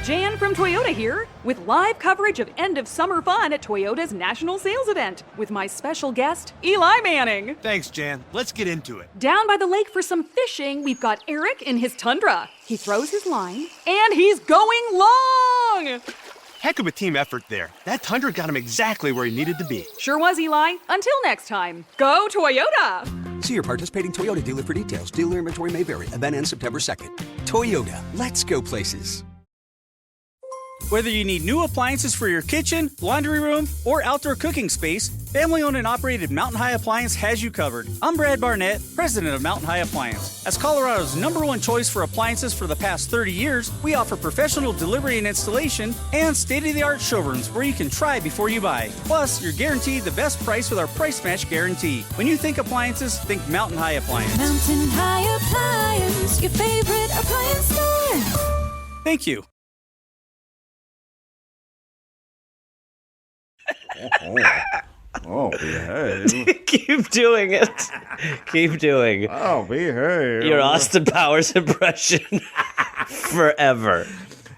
Jan from Toyota here, with live coverage of end of summer fun at Toyota's national sales event, with my special guest, Eli Manning. Thanks, Jan. Let's get into it. Down by the lake for some fishing, we've got Eric in his Tundra. He throws his line, and he's going long! Heck of a team effort there. That Tundra got him exactly where he needed to be. Sure was, Eli. Until next time, go Toyota! See your participating Toyota dealer for details. Dealer inventory may vary. Event ends September 2nd. Toyota, let's go places. Whether you need new appliances for your kitchen, laundry room, or outdoor cooking space, family-owned and operated Mountain High Appliance has you covered. I'm Brad Barnett, president of Mountain High Appliance. As Colorado's #1 choice for appliances for the past 30 years, we offer professional delivery and installation and state-of-the-art showrooms where you can try before you buy. Plus, you're guaranteed the best price with our price match guarantee. When you think appliances, think Mountain High Appliance. Mountain High Appliance, your favorite appliance store. Thank you. Oh, behave. Keep doing it. Keep doing. Oh, behave. Your Austin Powers impression forever.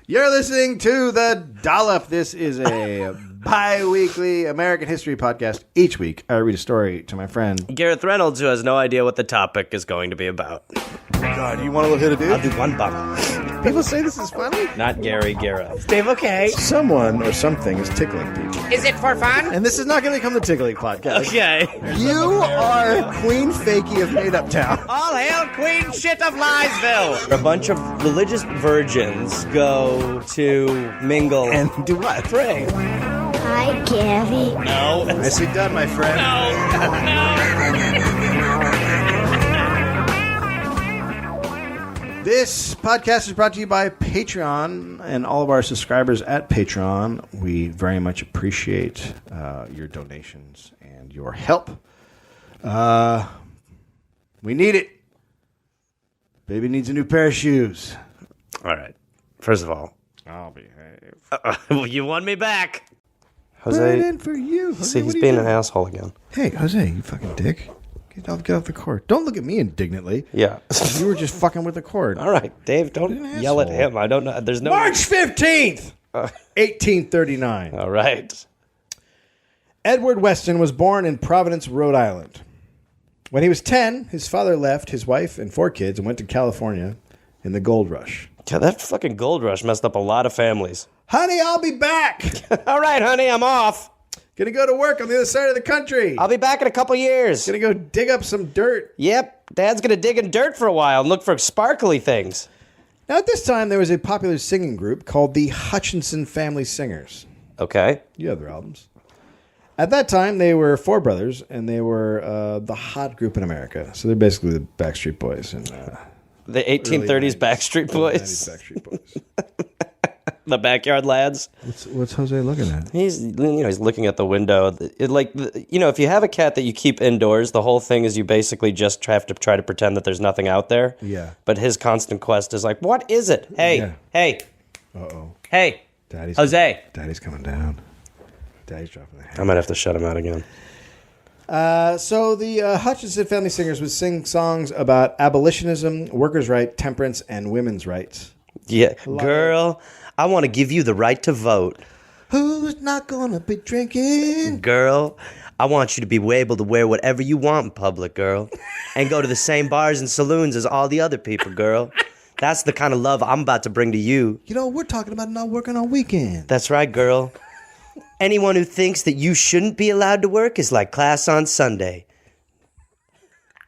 You're listening to the Dollop. This is a bi-weekly American history podcast. Each week, I read a story to my friend Gareth Reynolds, who has no idea what the topic is going to be about. God, you want to hit a dude? I'll do one bump. People say this is funny. Not Gary, Gareth. Dave, okay. Someone or something is tickling people. Is it for fun? And this is not going to become the tickling podcast. Okay. You are Queen Fakey of Made Up Town. All hail Queen Shit of Liesville! A bunch of religious virgins go to mingle And do what? pray. Hi, Gary. No. Nicely done, my friend. This podcast is brought to you by Patreon and all of our subscribers at Patreon. We very much appreciate your donations and your help. We need it. Baby needs a new pair of shoes. All right. First of all, I'll behave. you won me back. Put it Jose, in for you. Jose, see, what he's are you being doing? an asshole again. Hey, Jose, you fucking dick. Get off the cord. Don't look at me indignantly. Yeah. You were just fucking with the cord. All right, Dave, don't an yell at asshole. him. I don't know. There's no... March 15th, 1839. All right. Edward Weston was born in Providence, Rhode Island. When he was 10, his father left his wife and 4 kids and went to California in the gold rush. Yeah, that fucking gold rush messed up a lot of families. Honey, I'll be back. All right, honey, I'm off. Gonna go to work on the other side of the country. I'll be back in a couple years. Gonna go dig up some dirt. Yep, Dad's gonna dig in dirt for a while and look for sparkly things. Now, at this time, there was a popular singing group called the Hutchinson Family Singers. Okay. You have their albums. At that time, they were 4 brothers, and they were the hot group in America. So they're basically the Backstreet Boys. And The 1830s Backstreet Boys. 90s Backstreet Boys. The Backyard Lads. What's Jose looking at? He's looking at the window. If you have a cat that you keep indoors, the whole thing is you basically just have to try to pretend that there's nothing out there. Yeah. But his constant quest is like, what is it? Hey, Yeah. hey, Uh-oh. hey, Daddy's Jose. Daddy's coming down. Daddy's dropping the hammer. I might have to shut him out again. So the Hutchinson Family Singers would sing songs about abolitionism, workers' right, temperance, and women's rights. Yeah, girl, I want to give you the right to vote. Who's not gonna be drinking? Girl, I want you to be able to wear whatever you want in public, girl. And go to the same bars and saloons as all the other people, girl. That's the kind of love I'm about to bring to you. You know, we're talking about not working on weekends. That's right, girl. Anyone who thinks that you shouldn't be allowed to work is like class on Sunday.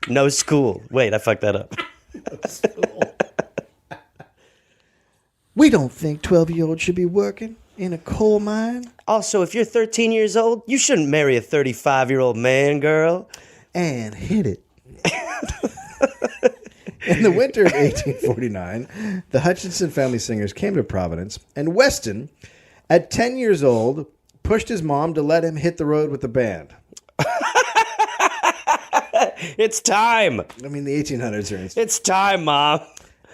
No school. Wait, I fucked that up. We don't think 12-year-olds should be working in a coal mine. Also, if you're 13 years old, you shouldn't marry a 35-year-old man, girl. And hit it. In the winter of 1849, the Hutchinson Family Singers came to Providence, and Weston, at 10 years old, pushed his mom to let him hit the road with the band. It's time. I mean, the 1800s are... It's time, Mom.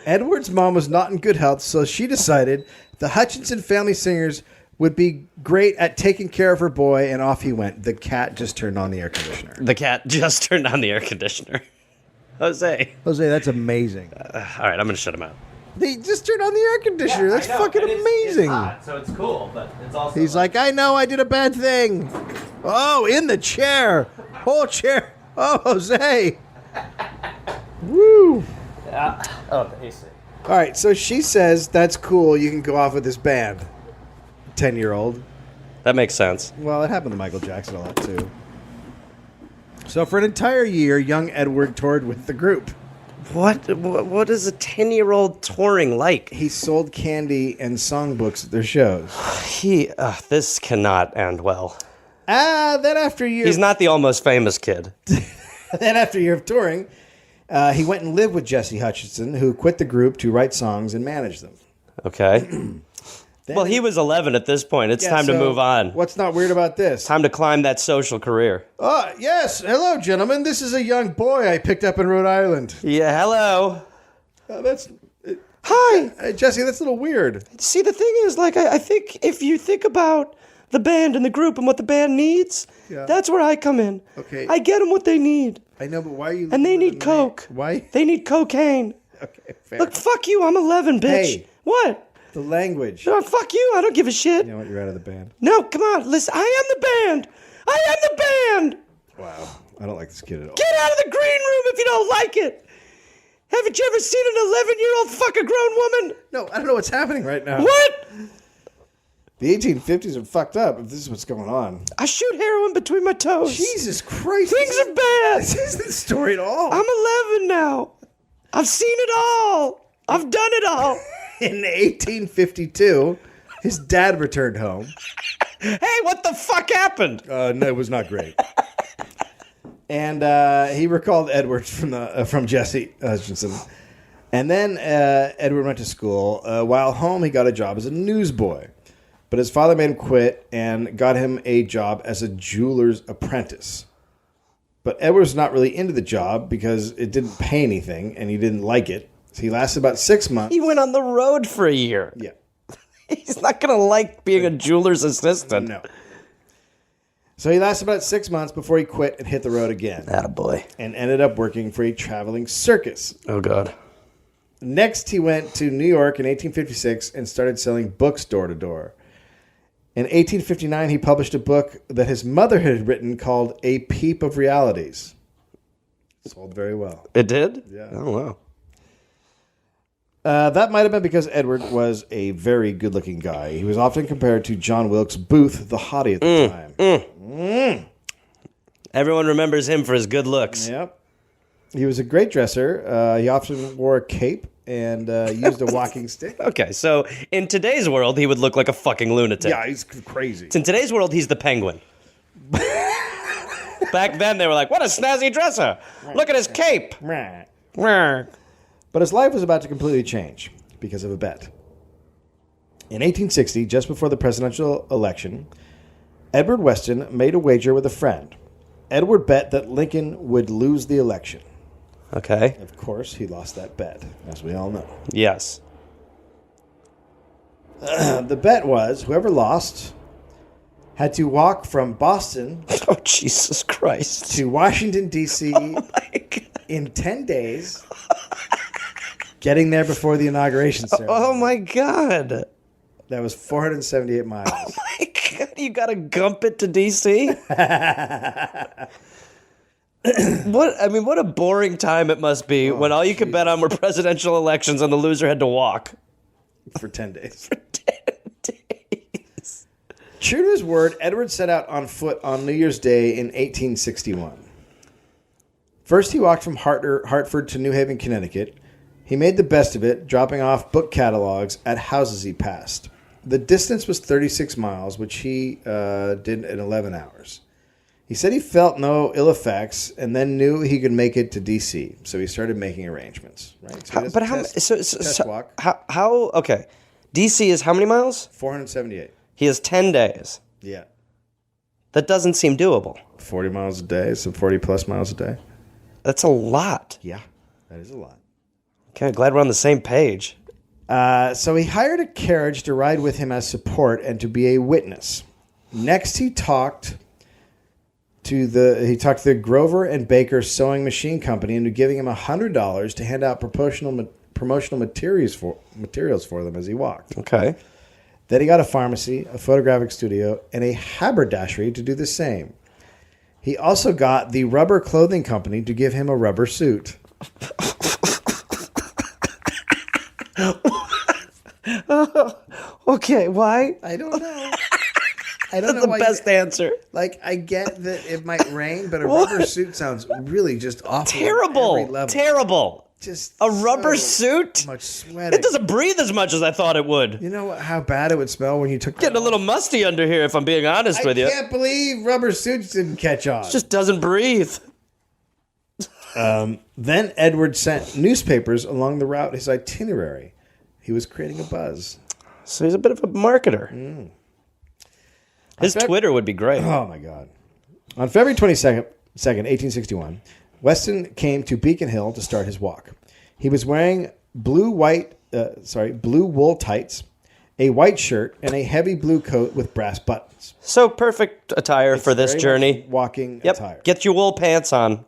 Edward's mom was not in good health, so she decided the Hutchinson Family Singers would be great at taking care of her boy, and off he went. The cat just turned on the air conditioner. The cat just turned on the air conditioner. Jose, that's amazing. All right, I'm going to shut him out. They just turned on the air conditioner. That's fucking amazing. It's hot, so it's cool, but it's also. He's like, I know I did a bad thing. Oh, in the chair. Whole chair. Oh, Jose. Woo. Yeah. Oh, the AC. All right, so she says, that's cool. You can go off with this band. 10-year-old. That makes sense. Well, it happened to Michael Jackson a lot, too. So for an entire year, young Edward toured with the group. What is a 10-year-old touring like? He sold candy and songbooks at their shows. This cannot end well. Then after a year... He's not the Almost Famous kid. Then after a year of touring, he went and lived with Jesse Hutchinson, who quit the group to write songs and manage them. Okay. Well, he was 11 at this point. It's time to move on. What's not weird about this? Time to climb that social career. Yes. Hello, gentlemen. This is a young boy I picked up in Rhode Island. Yeah, hello. Hi. Jesse, that's a little weird. See, the thing is, like, I think if you think about the band and the group and what the band needs, that's where I come in. Okay. I get them what they need. I know, but why are you... And they need coke. Why? They need cocaine. Okay, fair. Look, fuck you. I'm 11, bitch. Hey. What? The language. No, fuck you. I don't give a shit. You know what? You're out of the band. No, come on. Listen, I am the band. I am the band. Wow. I don't like this kid at all. Get out of the green room if you don't like it. Haven't you ever seen an 11-year-old fuck a grown woman? No, I don't know what's happening right now. What? The 1850s are fucked up if this is what's going on. I shoot heroin between my toes. Jesus Christ. Things are bad. This isn't the story at all. I'm 11 now. I've seen it all. I've done it all. In 1852, his dad returned home. Hey, what the fuck happened? No, it was not great. And he recalled Edward from Jesse Hutchinson. And then Edward went to school. While home, he got a job as a newsboy. But his father made him quit and got him a job as a jeweler's apprentice. But Edward was not really into the job because it didn't pay anything and he didn't like it. So he lasted about 6 months. He went on the road for a year. Yeah. He's not going to like being a jeweler's assistant. No. So he lasted about 6 months before he quit and hit the road again. Attaboy. And ended up working for a traveling circus. Oh, God. Next, he went to New York in 1856 and started selling books door to door. In 1859, he published a book that his mother had written called A Peep of Realities. Sold very well. It did? Yeah. Oh, wow. That might have been because Edward was a very good-looking guy. He was often compared to John Wilkes Booth, the hottie at the time. Everyone remembers him for his good looks. Yep. He was a great dresser. He often wore a cape and used a walking stick. Okay, so in today's world, he would look like a fucking lunatic. Yeah, he's crazy. In today's world, he's the Penguin. Back then, they were like, what a snazzy dresser. Look at his cape. But his life was about to completely change because of a bet. In 1860, just before the presidential election, Edward Weston made a wager with a friend. Edward bet that Lincoln would lose the election. Okay. Of course, he lost that bet, as we all know. Yes. The bet was whoever lost had to walk from Boston Oh, Jesus Christ. to Washington, D.C. in 10 days, getting there before the inauguration ceremony. Oh, my God. That was 478 miles. Oh, my God. You got to gump it to D.C.? What a boring time it must be when all you could bet on were presidential elections and the loser had to walk. For 10 days. For 10 days. True to his word, Edward set out on foot on New Year's Day in 1861. First, he walked from Hartford to New Haven, Connecticut. He made the best of it, dropping off book catalogs at houses he passed. The distance was 36 miles, which he did in 11 hours. He said he felt no ill effects and then knew he could make it to D.C., so he started making arrangements. Right? So walk. How? Okay, D.C. is how many miles? 478. He has 10 days. Yeah. That doesn't seem doable. 40 miles a day, so 40 plus miles a day. That's a lot. Yeah, that is a lot. Okay, glad we're on the same page. So he hired a carriage to ride with him as support and to be a witness. Next, he talked to the Grover and Baker Sewing Machine Company into giving him $100 to hand out promotional materials for them as he walked. Okay. Then he got a pharmacy, a photographic studio, and a haberdashery to do the same. He also got the rubber clothing company to give him a rubber suit. Okay, why? I don't know. I don't That's know the why best answer. Like, I get that it might rain, but a rubber suit sounds really just awful. On every Terrible. level. Terrible. Just A rubber so suit? much sweating. It doesn't breathe as much as I thought it would. You know how bad it would smell when you took Getting a little musty under here, if I'm being honest with you. I can't believe rubber suits didn't catch on. It just doesn't breathe. Then Edward sent newspapers along the route his itinerary. He was creating a buzz. So he's a bit of a marketer. His Twitter would be great. Oh, my God. On February 22nd, 1861, Weston came to Beacon Hill to start his walk. He was wearing blue wool tights, a white shirt, and a heavy blue coat with brass buttons. So perfect attire for this Very journey. much walking Yep. attire. Get your wool pants on.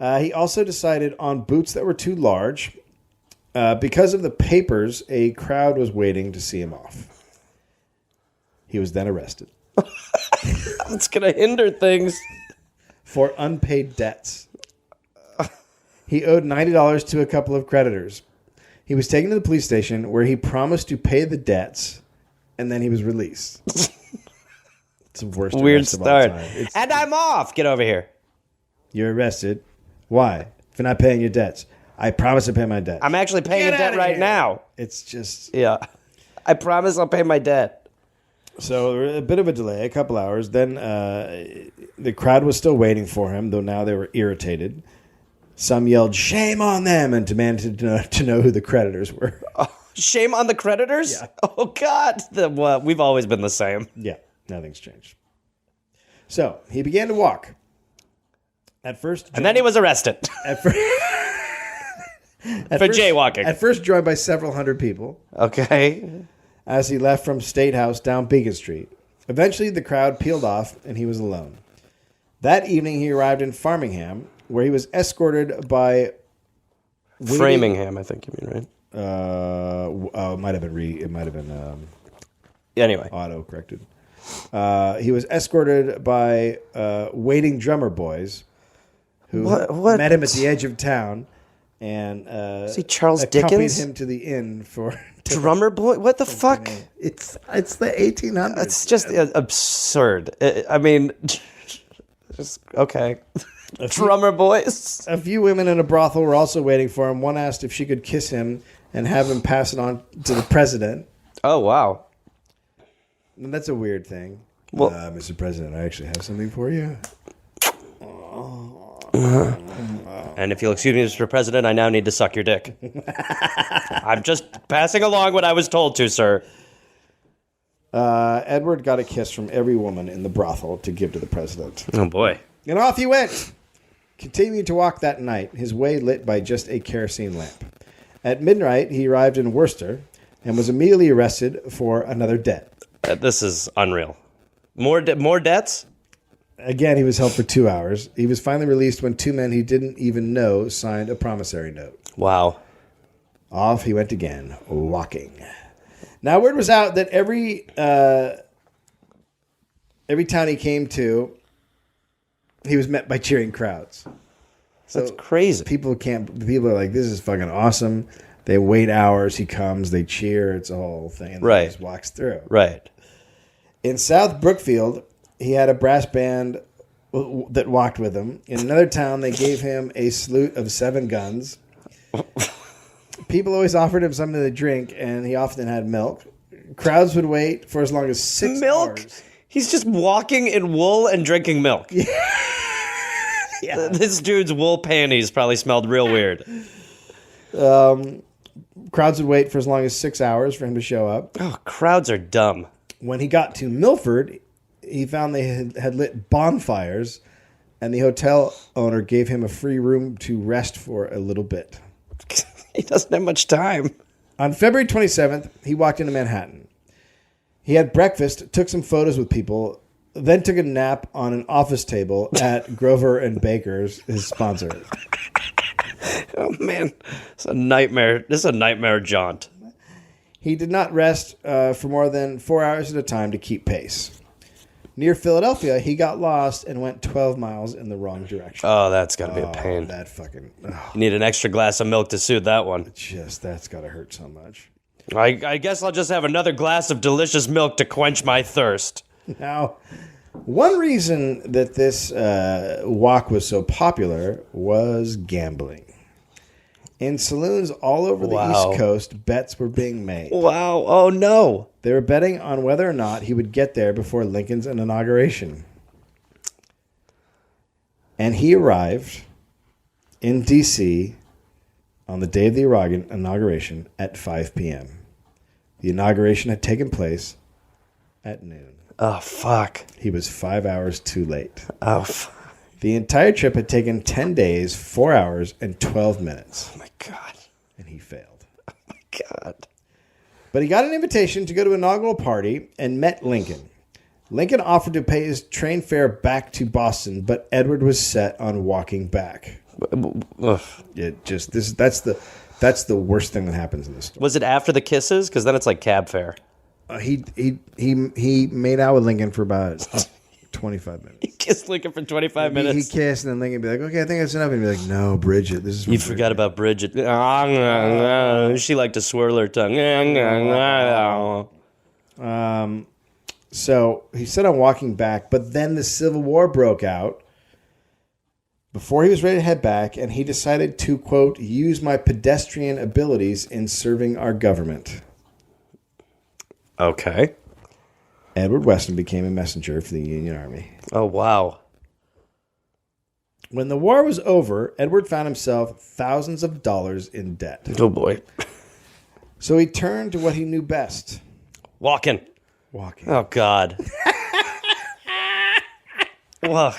He also decided on boots that were too large. Because of the papers, a crowd was waiting to see him off. He was then arrested. It's going to hinder things. For unpaid debts. He owed $90 to a couple of creditors. He was taken to the police station where he promised to pay the debts, and then he was released. It's the worst Weird arrest of all start. time. And I'm off. Get over here. You're arrested. Why? For not paying your debts. I promise to pay my debt. I'm actually paying a Get debt outta right here. now. It's just... Yeah. I promise I'll pay my debt. So a bit of a delay, a couple hours. Then the crowd was still waiting for him, though now they were irritated. Some yelled, "Shame on them," and demanded to know who the creditors were. Shame on the creditors? Yeah. Oh, God. We've always been the same. Yeah, nothing's changed. So he began to walk. At first, And then he was arrested for jaywalking. At first joined by several hundred people. Okay. As he left from State House down Beacon Street. Eventually, the crowd peeled off, and he was alone. That evening, he arrived in Framingham, where he was escorted by... Framingham, I think you mean, right? It might have been Anyway. auto-corrected. He was escorted by waiting drummer boys who What? met him at the edge of town and Is he Charles accompanied Dickens? him to the inn for... Drummer boy? What the fuck? It's the 1800s. It's just absurd. I mean, just, okay. Drummer boys. A few women in a brothel were also waiting for him. One asked if she could kiss him and have him pass it on to the president. Oh, wow. And that's a weird thing. Well, Mr. President, I actually have something for you. And if you'll excuse me, Mr. President, I now need to suck your dick. I'm just passing along what I was told to, sir. Edward got a kiss from every woman in the brothel to give to the president. Oh, boy. And off he went, continuing to walk that night, his way lit by just a kerosene lamp. At midnight, he arrived in Worcester and was immediately arrested for another debt. This is unreal. More debts? Again, he was held for 2 hours. He was finally released when two men he didn't even know signed a promissory note. Wow. Off he went again, walking. Now, word was out that every town he came to, he was met by cheering crowds. So That's crazy. People are like, this is fucking awesome. They wait hours. He comes. They cheer. It's a whole thing. And Right. He just walks through. Right. In South Brookfield, he had a brass band that walked with him. In another town, they gave him a salute of 7 guns. People always offered him something to drink, and he often had milk. Crowds would wait for as long as 6 Milk? hours. He's just walking in wool and drinking milk. Yeah. This dude's wool panties probably smelled real weird. Crowds would wait for as long as 6 hours for him to show up. Oh, crowds are dumb. When he got to Milford, he found they had lit bonfires, and the hotel owner gave him a free room to rest for a little bit. He doesn't have much time. On February 27th, he walked into Manhattan. He had breakfast, took some photos with people, then took a nap on an office table at Grover and Baker's, his sponsor. Oh, man. It's a nightmare. This is a nightmare jaunt. He did not rest for more than 4 hours at a time to keep pace. Near Philadelphia, he got lost and went 12 miles in the wrong direction. Oh, that's got to be a pain. That fucking... Oh, You need an extra glass of milk to suit that one. that's got to hurt so much. I guess I'll just have another glass of delicious milk to quench my thirst. Now, one reason that this walk was so popular was gambling. In saloons all over the East Coast, bets were being made. Wow. Oh, no. They were betting on whether or not he would get there before Lincoln's inauguration. And he arrived in D.C. on the day of the inauguration at 5 p.m. The inauguration had taken place at noon. Oh, fuck. He was 5 hours too late. Oh, fuck. The entire trip had taken 10 days, 4 hours, and 12 minutes. Oh, my God. And he failed. Oh, my God. But he got an invitation to go to an inaugural party and met Lincoln. Lincoln offered to pay his train fare back to Boston, but Edward was set on walking back. Ugh. That's the worst thing that happens in this story. Was it after the kisses? Because then it's like cab fare. He made out with Lincoln for about 25 minutes. He kissed Lincoln for 25 minutes. He kissed, and then Lincoln would be like, okay, I think that's enough. And he'd be like, no, Bridget. This is You forgot about Bridget. She liked to swirl her tongue. So he set on walking back, but then the Civil War broke out before he was ready to head back, and he decided to, quote, use my pedestrian abilities in serving our government. Okay. Edward Weston became a messenger for the Union Army. Oh, wow. When the war was over, Edward found himself thousands of dollars in debt. Oh, boy. So he turned to what he knew best. Walking. Oh, God. Well,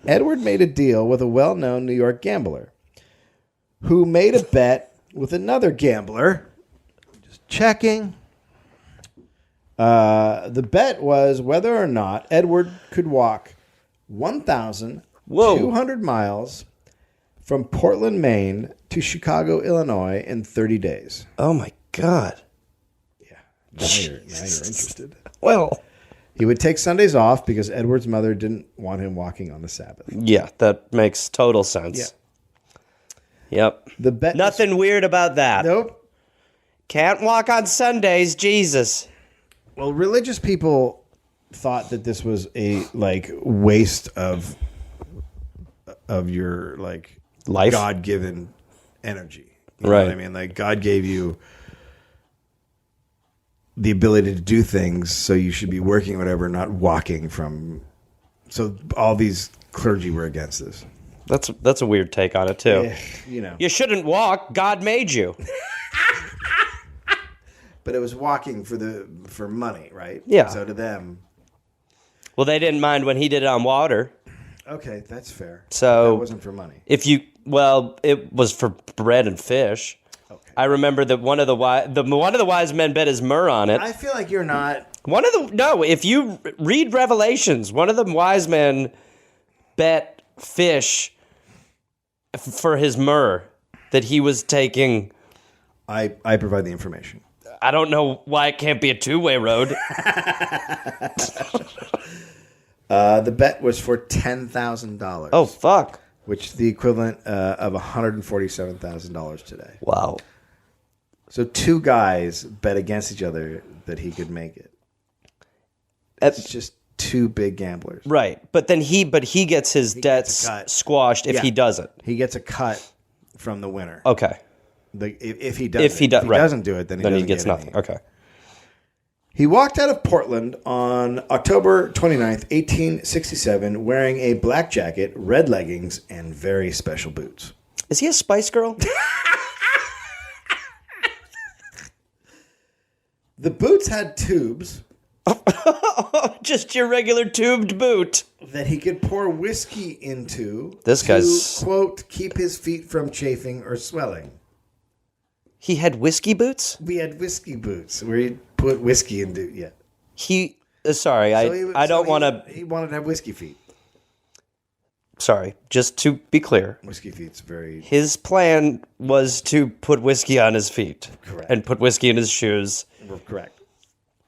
Edward made a deal with a well-known New York gambler who made a bet with another gambler. Just checking. The bet was whether or not Edward could walk 1,200 miles from Portland, Maine to Chicago, Illinois in 30 days. oh, my God. Yeah. Now you're interested. Well, He would take Sundays off because Edward's mother didn't want him walking on the Sabbath. yeah, that makes total sense. Yeah. Yep. The bet Nothing weird about that. Nope. Can't walk on Sundays, Jesus. Well, religious people thought that this was a waste of your life, God-given energy. You right. know what I mean? Like God gave you the ability to do things, so you should be working or whatever, not walking from. So all these clergy were against this. That's a weird take on it too. You know, You shouldn't walk. God made you. but it was walking for money, right? Yeah. So to them, Well, they didn't mind when he did it on water. okay, that's fair. So that wasn't for money. It was for bread and fish. Okay. I remember that one of the wise men bet his myrrh on it. I feel like you're not. If you read Revelations, one of the wise men bet fish for his myrrh that he was taking. I provide the information. I don't know why it can't be a two-way road. The bet was for $10,000. Oh, fuck. Which is the equivalent of $147,000 today. Wow. So two guys bet against each other that he could make it. It's just two big gamblers. Right. But then he gets his debts squashed if he doesn't. He gets a cut from the winner. Okay. If he does, doesn't do it, then he gets nothing. Okay. He walked out of Portland on October 29th, 1867, wearing a black jacket, red leggings, and very special boots. Is he a Spice Girl? The boots had tubes. Just your regular tubed boot. That he could pour whiskey into. This guy's... quote, keep his feet from chafing or swelling. He had whiskey boots? We had whiskey boots where he'd put whiskey into, yeah. I don't want to... He wanted to have whiskey feet. sorry, just to be clear. Whiskey feet's very... His plan was to put whiskey on his feet. Correct. And put whiskey in his shoes. Correct.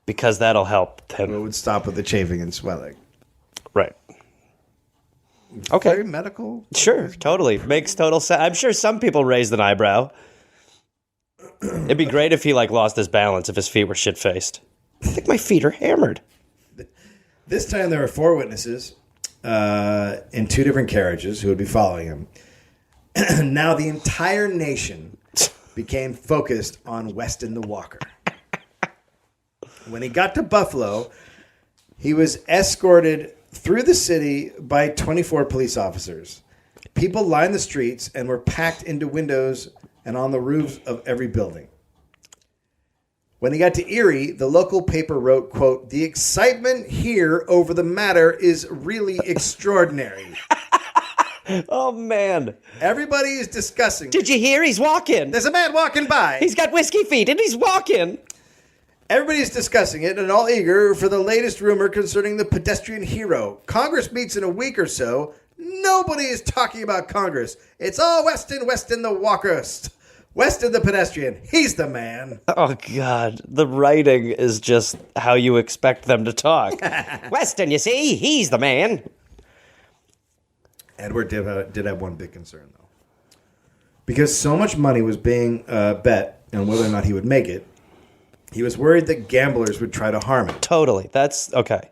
Because that'll help him. It would stop with the chafing and swelling. Right. Okay. Very medical. Sure, totally. Makes total sense. I'm sure some people raised an eyebrow. It'd be great if he lost his balance if his feet were shit-faced. I think my feet are hammered. This time there were 4 witnesses in 2 different carriages who would be following him. Now the entire nation became focused on Weston the Walker. When he got to Buffalo, he was escorted through the city by 24 police officers. People lined the streets and were packed into windows and on the roofs of every building. When he got to Erie, the local paper wrote, quote, "The excitement here over the matter is really extraordinary." Oh, man. Everybody is discussing. Did you hear? He's walking. There's a man walking by. He's got whiskey feet and he's walking. Everybody's discussing it and all eager for the latest rumor concerning the pedestrian hero. Congress meets in a week or so. Nobody is talking about Congress. It's all Weston the Walker. Weston the pedestrian. He's the man. Oh, God. The writing is just how you expect them to talk. Weston, you see? He's the man. Edward did have one big concern, though. Because so much money was being bet on whether or not he would make it, he was worried that gamblers would try to harm him. Totally. That's okay.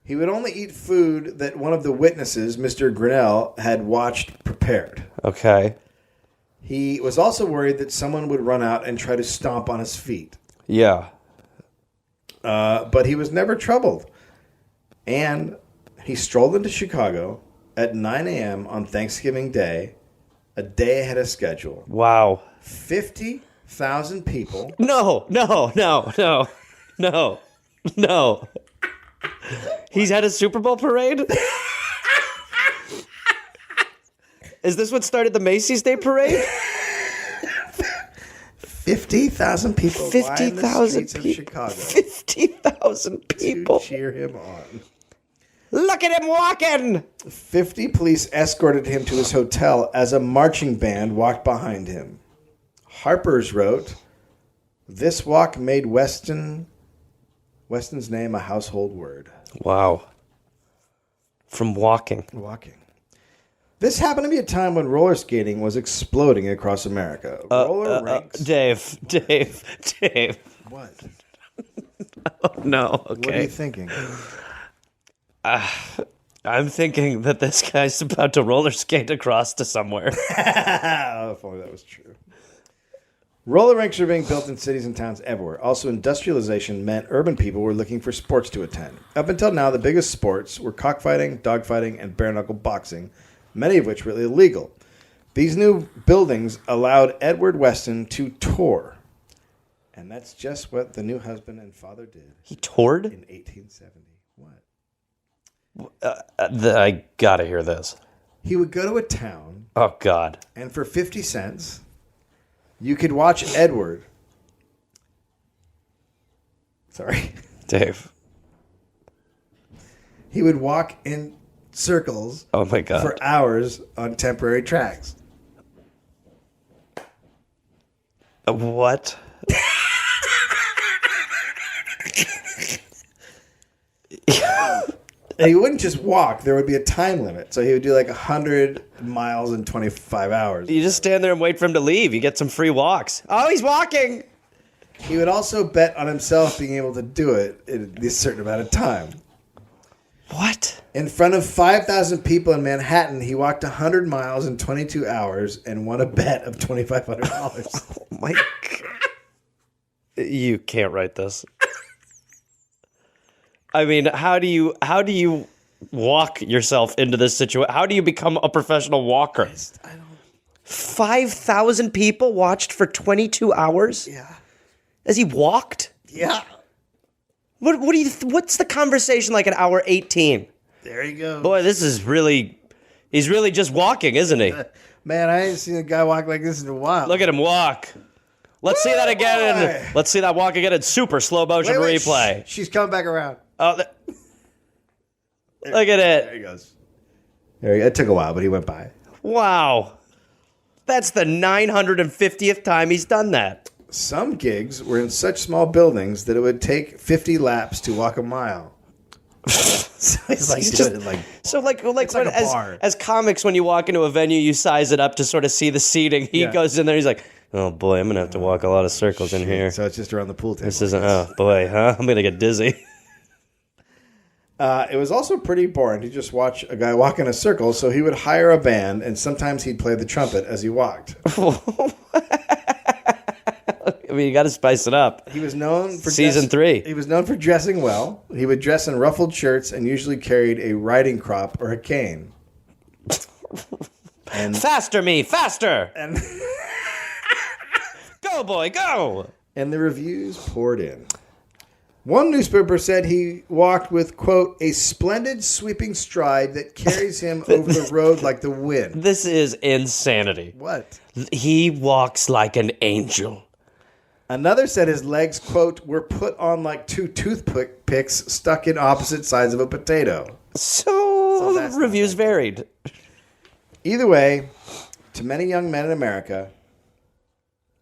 He would only eat food that one of the witnesses, Mr. Grinnell, had watched prepared. Okay. He was also worried that someone would run out and try to stomp on his feet. Yeah. But he was never troubled. And he strolled into Chicago at 9 a.m. on Thanksgiving Day, a day ahead of schedule. Wow. 50,000 people. No. He's had a Super Bowl parade? Is this what started the Macy's Day Parade? 50,000 people. 50,000 people. Of Chicago 50,000 people. To cheer him on. Look at him walking. 50 police escorted him to his hotel as a marching band walked behind him. Harper's wrote, "This walk made Weston's name a household word." Wow. From walking. This happened to be a time when roller skating was exploding across America. Roller rinks. Dave. What? Oh, no. Okay. What are you thinking? I'm thinking that this guy's about to roller skate across to somewhere. If only that was true. Roller rinks are being built in cities and towns everywhere. Also, industrialization meant urban people were looking for sports to attend. Up until now, the biggest sports were cockfighting, dogfighting, and bare-knuckle boxing, many of which were illegal. These new buildings allowed Edward Weston to tour. And that's just what the new husband and father did. He toured? In 1870. What? I gotta hear this. He would go to a town. Oh, God. And for 50 cents, you could watch Edward. Sorry. Dave. He would walk in circles. Oh, my God. For hours on temporary tracks. What? And he wouldn't just walk. There would be a time limit. So he would do 100 miles in 25 hours. You just stand there and wait for him to leave. You get some free walks. Oh, he's walking. He would also bet on himself being able to do it in a certain amount of time. What? In front of 5,000 people in Manhattan, he walked 100 miles in 22 hours and won a bet of $2,500. Oh, my God. You can't write this. I mean, how do you walk yourself into this situation? How do you become a professional walker? 5,000 people watched for 22 hours? Yeah. As he walked? Yeah. What's the conversation like at hour 18? There you go. Boy, he's really just walking, isn't he? Man, I ain't seen a guy walk like this in a while. Look at him walk. Let's see that again. Let's see that walk again in super slow motion replay. She's coming back around. Oh, look at it. There he goes. It took a while, but he went by. Wow. That's the 950th time he's done that. Some gigs were in such small buildings that it would take 50 laps to walk a mile. So it's like, it's like a bar. As comics, when you walk into a venue, you size it up to sort of see the seating. He goes in there, he's like, oh boy, I'm going to have to walk a lot of circles in here. So it's just around the pool table. This isn't, oh boy, huh? I'm going to get dizzy. It was also pretty boring to just watch a guy walk in a circle, so he would hire a band, and sometimes he'd play the trumpet as he walked. I mean, you got to spice it up. He was known for Season 3. He was known for dressing well. He would dress in ruffled shirts and usually carried a riding crop or a cane. And faster, me, faster! And go, boy, go! And the reviews poured in. One newspaper said he walked with, quote, a splendid sweeping stride that carries him over the road like the wind. This is insanity. What? He walks like an angel. Another said his legs, quote, were put on like two toothpicks stuck in opposite sides of a potato. So the reviews varied. Either way, to many young men in America...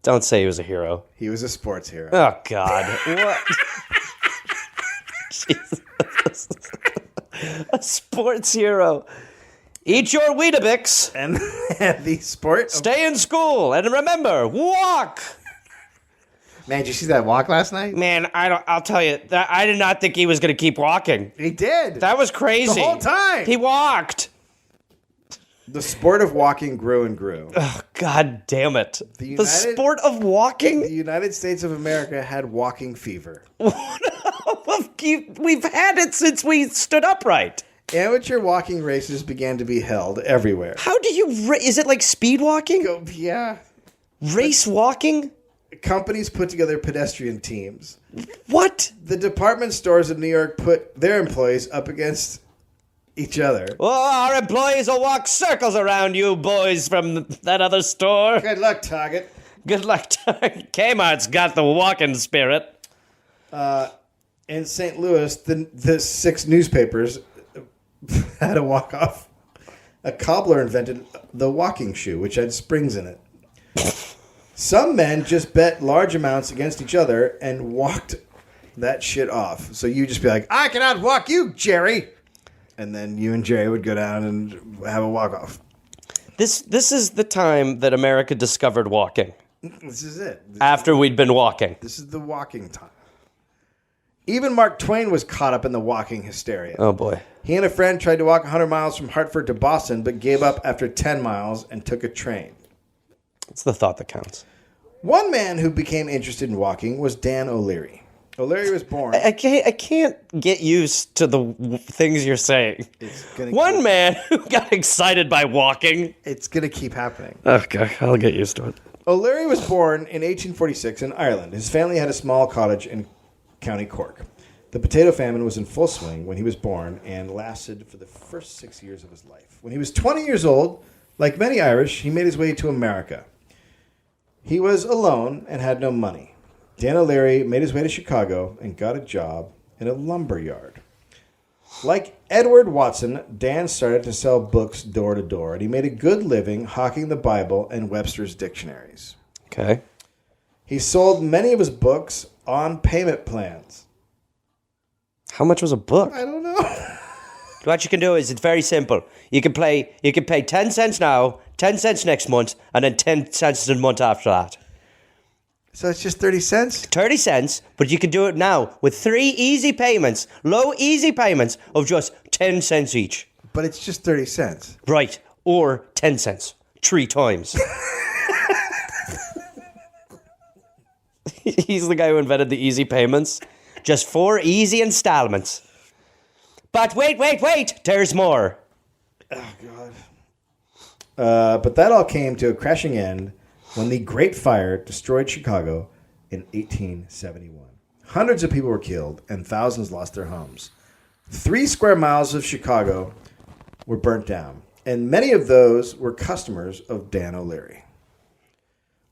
Don't say he was a hero. He was a sports hero. Oh, God. What? Jesus. A sports hero. Eat your Weetabix. And the sport... Stay in school. And remember, walk. Man, did you see that walk last night? Man, I'll tell you, I did not think he was going to keep walking. He did. That was crazy. The whole time. He walked. The sport of walking grew and grew. Oh, God damn it. The sport of walking? The United States of America had walking fever. We've had it since we stood upright. Amateur walking races began to be held everywhere. How do you... Is it like speed walking? Yeah. Race walking? Companies put together pedestrian teams. What? The department stores in New York put their employees up against each other. Well, our employees will walk circles around you boys from that other store. Good luck, Target. Good luck, Target. Kmart's got the walking spirit. In St. Louis, the 6 newspapers had a walk-off. A cobbler invented the walking shoe, which had springs in it. Some men just bet large amounts against each other and walked that shit off. So you just be like, I can outwalk you, Jerry. And then you and Jerry would go down and have a walk-off. This is the time that America discovered walking. This is it. After we'd been walking. This is the walking time. Even Mark Twain was caught up in the walking hysteria. Oh, boy. He and a friend tried to walk 100 miles from Hartford to Boston, but gave up after 10 miles and took a train. It's the thought that counts. One man who became interested in walking was Dan O'Leary. O'Leary was born... I can't get used to the things you're saying. One man who got excited by walking. It's going to keep happening. Okay, I'll get used to it. O'Leary was born in 1846 in Ireland. His family had a small cottage in County Cork. The potato famine was in full swing when he was born and lasted for the first 6 years of his life. When he was 20 years old, like many Irish, he made his way to America. He was alone and had no money. Dan O'Leary made his way to Chicago and got a job in a lumber yard. Like Edward Watson, Dan started to sell books door to door, and he made a good living hawking the Bible and Webster's dictionaries. Okay. He sold many of his books on payment plans. How much was a book? I don't know. What you can do is it's very simple. You can pay 10 cents now, 10 cents next month, and then 10 cents the month after that. So it's just 30 cents? 30 cents, but you can do it now with 3 easy payments, low easy payments of just 10 cents each. But it's just 30 cents. Right, or 10 cents, 3 times. He's the guy who invented the easy payments. Just 4 easy installments. But wait, there's more. Oh, God. But that all came to a crashing end when the Great Fire destroyed Chicago in 1871. Hundreds of people were killed and thousands lost their homes. 3 square miles of Chicago were burnt down, and many of those were customers of Dan O'Leary.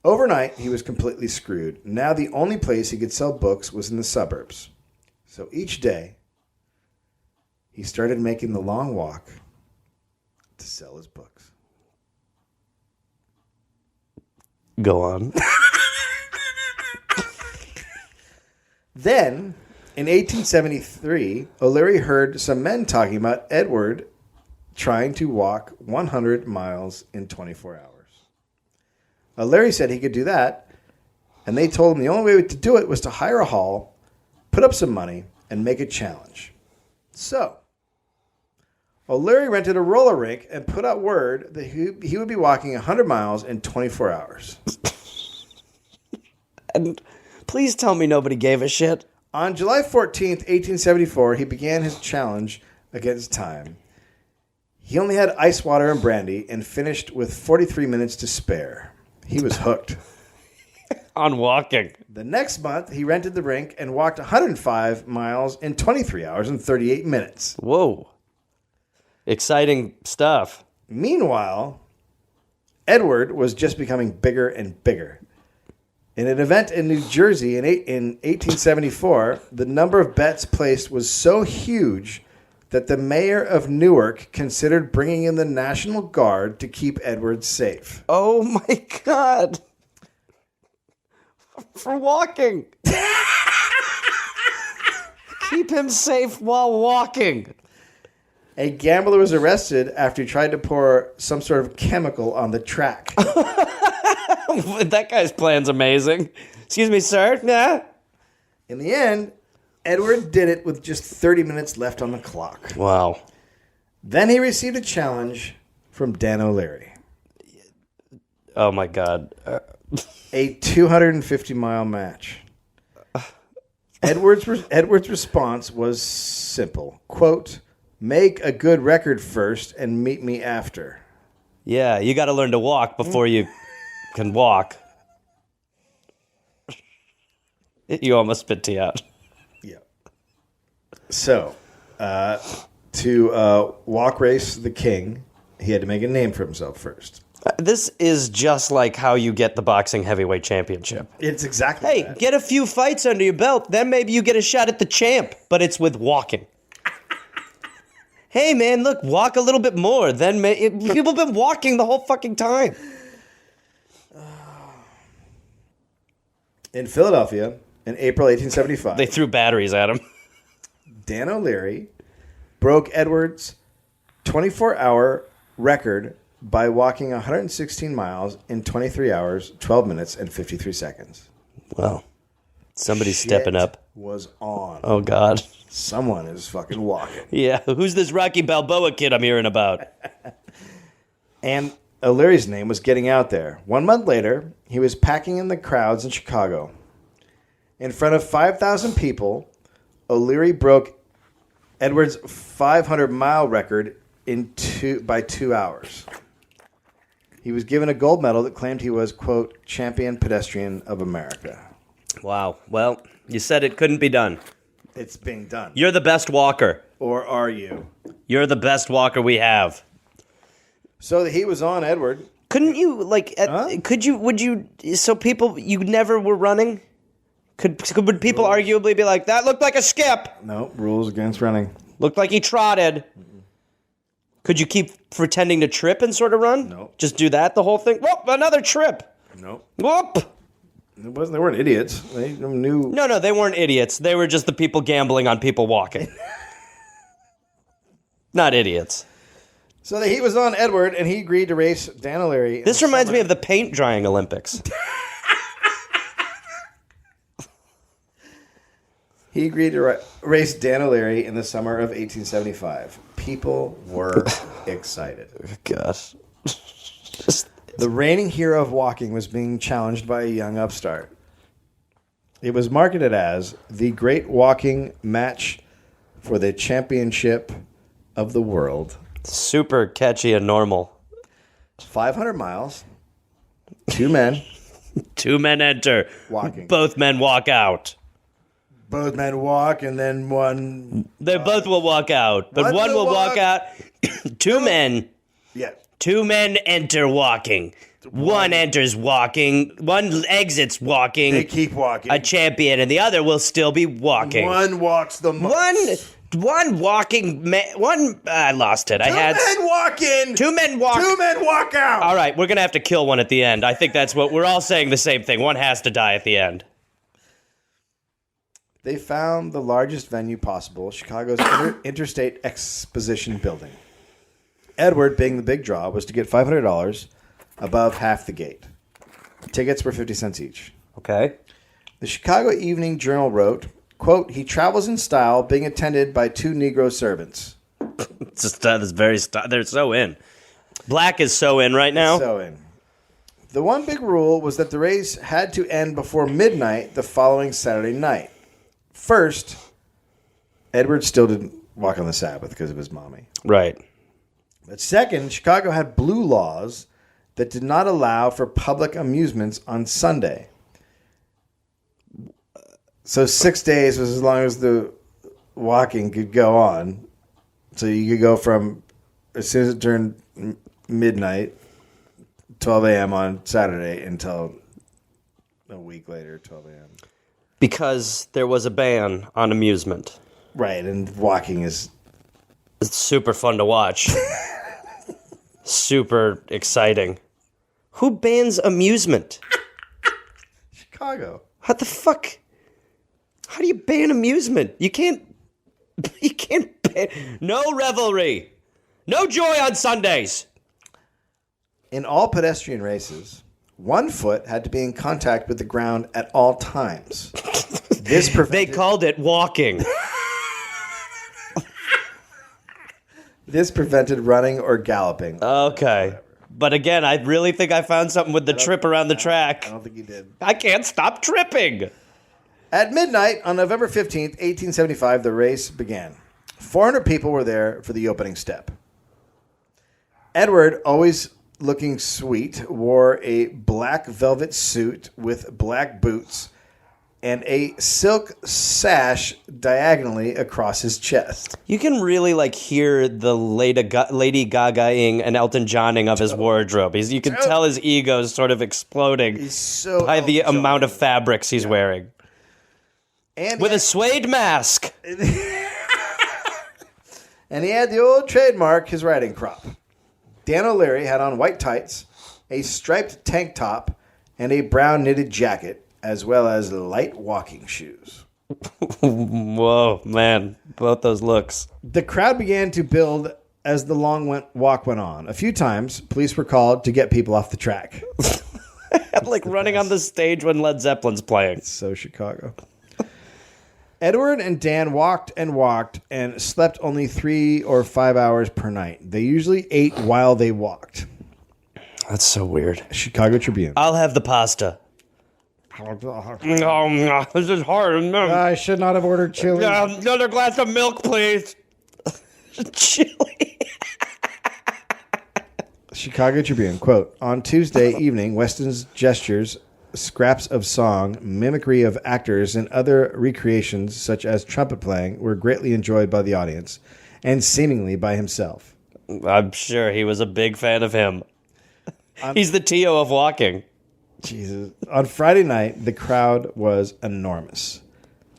Overnight, he was completely screwed. Now the only place he could sell books was in the suburbs. So each day, he started making the long walk to sell his books. Go on. Then, in 1873, O'Leary heard some men talking about Edward trying to walk 100 miles in 24 hours. O'Leary said he could do that, and they told him the only way to do it was to hire a hall, put up some money, and make a challenge. So, O'Leary rented a roller rink and put out word that he would be walking 100 miles in 24 hours. And please tell me nobody gave a shit. On July 14th, 1874, he began his challenge against time. He only had ice water and brandy and finished with 43 minutes to spare. He was hooked. On walking. The next month, he rented the rink and walked 105 miles in 23 hours and 38 minutes. Whoa. Exciting stuff. Meanwhile, Edward was just becoming bigger and bigger. In an event in New Jersey in 1874, the number of bets placed was so huge that the mayor of Newark considered bringing in the National Guard to keep Edward safe. Oh my God. For walking. Keep him safe while walking. A gambler was arrested after he tried to pour some sort of chemical on the track. That guy's plan's amazing. Excuse me, sir? Nah. In the end, Edward did it with just 30 minutes left on the clock. Wow. Then he received a challenge from Dan O'Leary. Oh my God. A 250-mile match. Edward's response was simple. Quote, "Make a good record first and meet me after." Yeah, you got to learn to walk before you can walk. You almost spit tea out. Yeah. So, to walk race the king, he had to make a name for himself first. This is just like how you get the boxing heavyweight championship. It's exactly Hey, that. get a few fights under your belt, then maybe you get a shot at the champ, but it's with walking. Hey, man, look, walk a little bit more. Then people have been walking the whole fucking time. In Philadelphia, in April 1875, They threw batteries at him. Dan O'Leary broke Edwards' 24-hour record by walking 116 miles in 23 hours, 12 minutes, and 53 seconds. Wow. Somebody's Shit stepping up. was on. Oh, God. Someone is fucking walking. Yeah, who's this Rocky Balboa kid I'm hearing about? And O'Leary's name was getting out there. 1 month later, he was packing in the crowds in Chicago. In front of 5,000 people, O'Leary broke Edwards' 500-mile record by 2 hours. He was given a gold medal that claimed he was, quote, champion pedestrian of America. Wow. Well, you said it couldn't be done. It's being done. You're the best walker. Or are you? You're the best walker we have. So the heat was on Edward. Couldn't you, so people, you never were running? Would people arguably be like, that looked like a skip? No, rules against running. Looked like he trotted. Could you keep pretending to trip and sort of run? No. Just do that the whole thing? Whoop, another trip. No. Whoop. They weren't idiots. They knew. No, they weren't idiots. They were just the people gambling on people walking. Not idiots. So the heat was on Edward, and he agreed to race Dan O'Leary. This reminds me of the paint drying Olympics. He agreed to race Dan O'Leary in the summer of 1875. People were excited. Gosh. The reigning hero of walking was being challenged by a young upstart. It was marketed as the great walking match for the championship of the world. Super catchy and normal. 500 miles. 2 men. 2 men enter. Walking. Both men walk out. Both men walk, and then one... They both will walk out, but one will walk out. 2 men. Yeah. 2 men enter walking. One enters walking. One exits walking. They keep walking. A champion, and the other will still be walking. One walks the most. One walking man. I lost it. I had men walk in. 2 men walk. 2 men walk out. All right, we're gonna have to kill one at the end. I think that's what we're all saying. The same thing. One has to die at the end. They found the largest venue possible, Chicago's Interstate Exposition Building. Edward, being the big draw, was to get $500 above half the gate. Tickets were 50 cents each. Okay. The Chicago Evening Journal wrote, quote, he travels in style, being attended by 2 Negro servants. They're so in. Black is so in right now. So in. The one big rule was that the race had to end before midnight the following Saturday night. First, Edward still didn't walk on the Sabbath because of his mommy. Right. But second, Chicago had blue laws that did not allow for public amusements on Sunday. So 6 days was as long as the walking could go on. So you could go from as soon as it turned midnight, 12 a.m. on Saturday, until a week later, 12 a.m. Because there was a ban on amusement. Right, and walking is... It's super fun to watch. Super exciting. Who bans amusement? Chicago. What the fuck? How do you ban amusement? You can't ban... No revelry. No joy on Sundays. In all pedestrian races, one foot had to be in contact with the ground at all times. They called it walking. This prevented running or galloping. Okay. But again, I really think I found something with the trip around the track. I don't think you did. I can't stop tripping. At midnight on November 15th, 1875, the race began. 400 people were there for the opening step. Edward, always looking sweet, wore a black velvet suit with black boots and a silk sash diagonally across his chest. You can really hear the Lady Gaga-ing and Elton Johning of his wardrobe. You can tell his ego is sort of exploding by the amount of fabrics he's wearing. And with a suede mask. And he had the old trademark, his riding crop. Dan O'Leary had on white tights, a striped tank top, and a brown knitted jacket, as well as light walking shoes. Whoa, man. Both those looks. The crowd began to build as the walk went on. A few times, police were called to get people off the track. Like running on the stage when Led Zeppelin's playing. It's so Chicago. Edward and Dan walked and slept only 3 or 5 hours per night. They usually ate while they walked. That's so weird. Chicago Tribune. I'll have the pasta. This is hard. I should not have ordered chili. Another glass of milk, please. Chili. Chicago Tribune, quote, on Tuesday evening, Weston's gestures, scraps of song, mimicry of actors, and other recreations such as trumpet playing were greatly enjoyed by the audience and seemingly by himself. I'm sure he was a big fan of him. He's the T.O. of walking. Jesus. On Friday night, the crowd was enormous.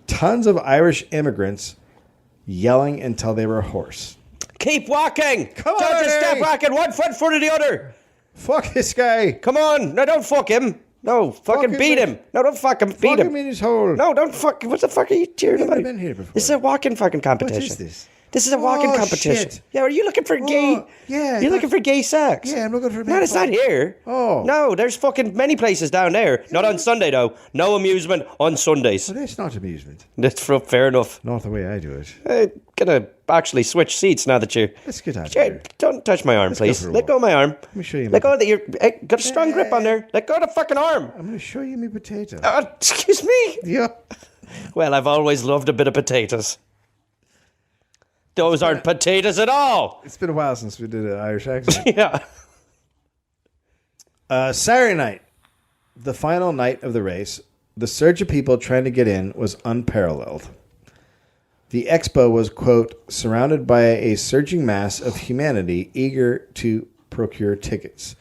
Tons of Irish immigrants yelling until they were hoarse. Keep walking! Come on, Don't just stop Eddie! walking, 1 foot in front of the other! Fuck this guy! Come on! No, don't fuck him! No, fucking him beat in- him! No, don't fucking beat Fuck him! him in his hole. No, don't fuck. What the fuck are you cheering I've about? never been here before. This is a walking fucking competition. What is this? This is a walking Oh, competition. shit. Yeah, are you looking for gay? yeah, You're looking for gay sex? Yeah, I'm looking for... No, it's not here. Oh. No, there's fucking many places down there. Not on Sunday, though. No amusement on Sundays. Well, that's not amusement. That's fair enough. Not the way I do it. I'm gonna actually switch seats now that you... Let's get out of Hey, here. don't touch my arm, Let's go please. for a Let go of my arm. Let me show you. Let go of the... Hey, got a strong grip on there. Let go of the fucking arm. I'm going to show you my potato. Excuse me? Yeah. Well, I've always loved a bit of potatoes. Those aren't potatoes at all. It's been a while since we did an Irish accent. Yeah. Saturday night, the final night of the race, the surge of people trying to get in was unparalleled. The expo was, quote, surrounded by a surging mass of humanity eager to procure tickets.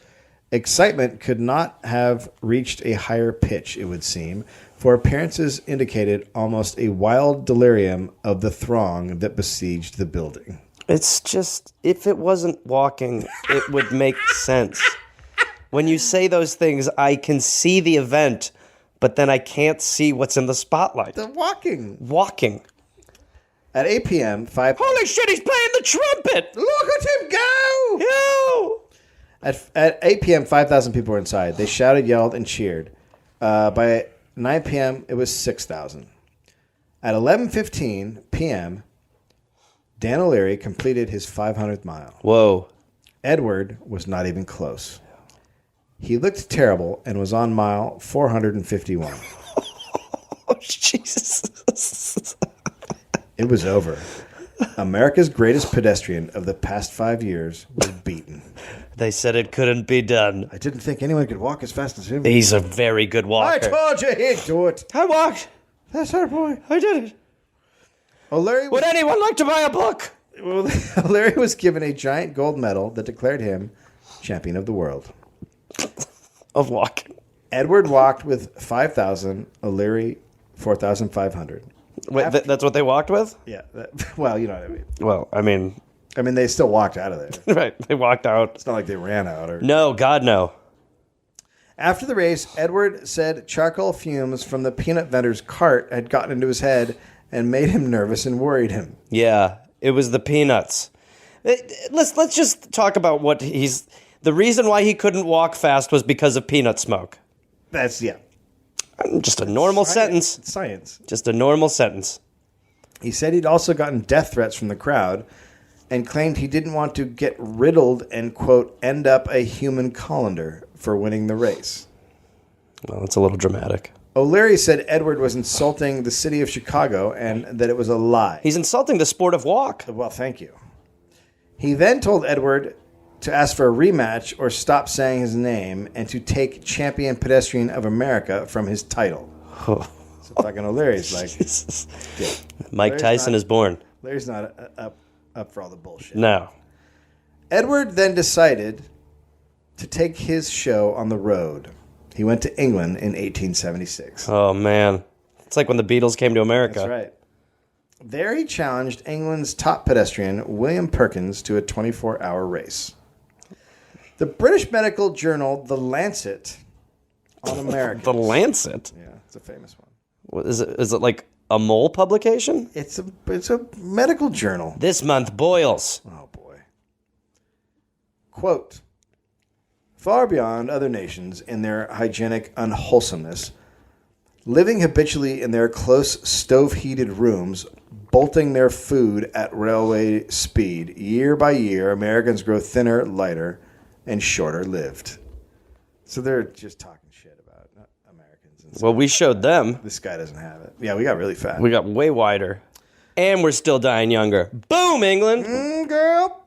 Excitement could not have reached a higher pitch, it would seem, for appearances indicated almost a wild delirium of the throng that besieged the building. It's just, if it wasn't walking, it would make sense. When you say those things, I can see the event, but then I can't see what's in the spotlight. The walking. Walking. At 8 p.m., Holy shit, he's playing the trumpet! Look at him go! Yo! At 8 p.m., 5,000 people were inside. They shouted, yelled, and cheered. By 9 p.m., it was 6,000. At 11:15 p.m., Dan O'Leary completed his 500th mile. Whoa. Edward was not even close. He looked terrible and was on mile 451. Oh, Jesus. It was over. America's greatest pedestrian of the past 5 years was beaten. They said it couldn't be done. I didn't think anyone could walk as fast as him. He's a very good walker. I told you he'd do it. I walked. That's our boy. I did it. O'Leary Would anyone like to buy a book? Well, O'Leary was given a giant gold medal that declared him champion of the world. Of walking. Edward walked with 5,000, O'Leary 4,500. Wait, that's what they walked with? Yeah. Well, you know what I mean. Well, I mean, they still walked out of there. right. They walked out. It's not like they ran out. Or No, God, no. After the race, Edward said charcoal fumes from the peanut vendor's cart had gotten into his head and made him nervous and worried him. Yeah, it was the peanuts. Let's just talk about what he's... The reason why he couldn't walk fast was because of peanut smoke. That's, yeah. Just a normal sentence. It's science. Just a normal sentence. He said he'd also gotten death threats from the crowd and claimed he didn't want to get riddled and, quote, end up a human colander for winning the race. Well, that's a little dramatic. O'Leary said Edward was insulting the city of Chicago and that it was a lie. He's insulting the sport of walk. Well, thank you. He then told Edward to ask for a rematch or stop saying his name and to take Champion Pedestrian of America from his title. So fucking O'Leary's like... Yeah. Mike Tyson is born. Larry's not up for all the bullshit. No. Edward then decided to take his show on the road. He went to England in 1876. Oh, man. It's like when the Beatles came to America. That's right. There he challenged England's top pedestrian, William Perkins, to a 24-hour race. The British medical journal, The Lancet, on America. The Lancet? Yeah, it's a famous one. What, is it like a mole publication? It's a medical journal. This month, boils. Oh, boy. Quote, far beyond other nations in their hygienic unwholesomeness, living habitually in their close stove-heated rooms, bolting their food at railway speed, year by year, Americans grow thinner, lighter, and shorter lived. So they're just talking shit about Americans. Well, we showed them. This guy doesn't have it. Yeah, we got really fat. We got way wider. And we're still dying younger. Boom, England! Girl!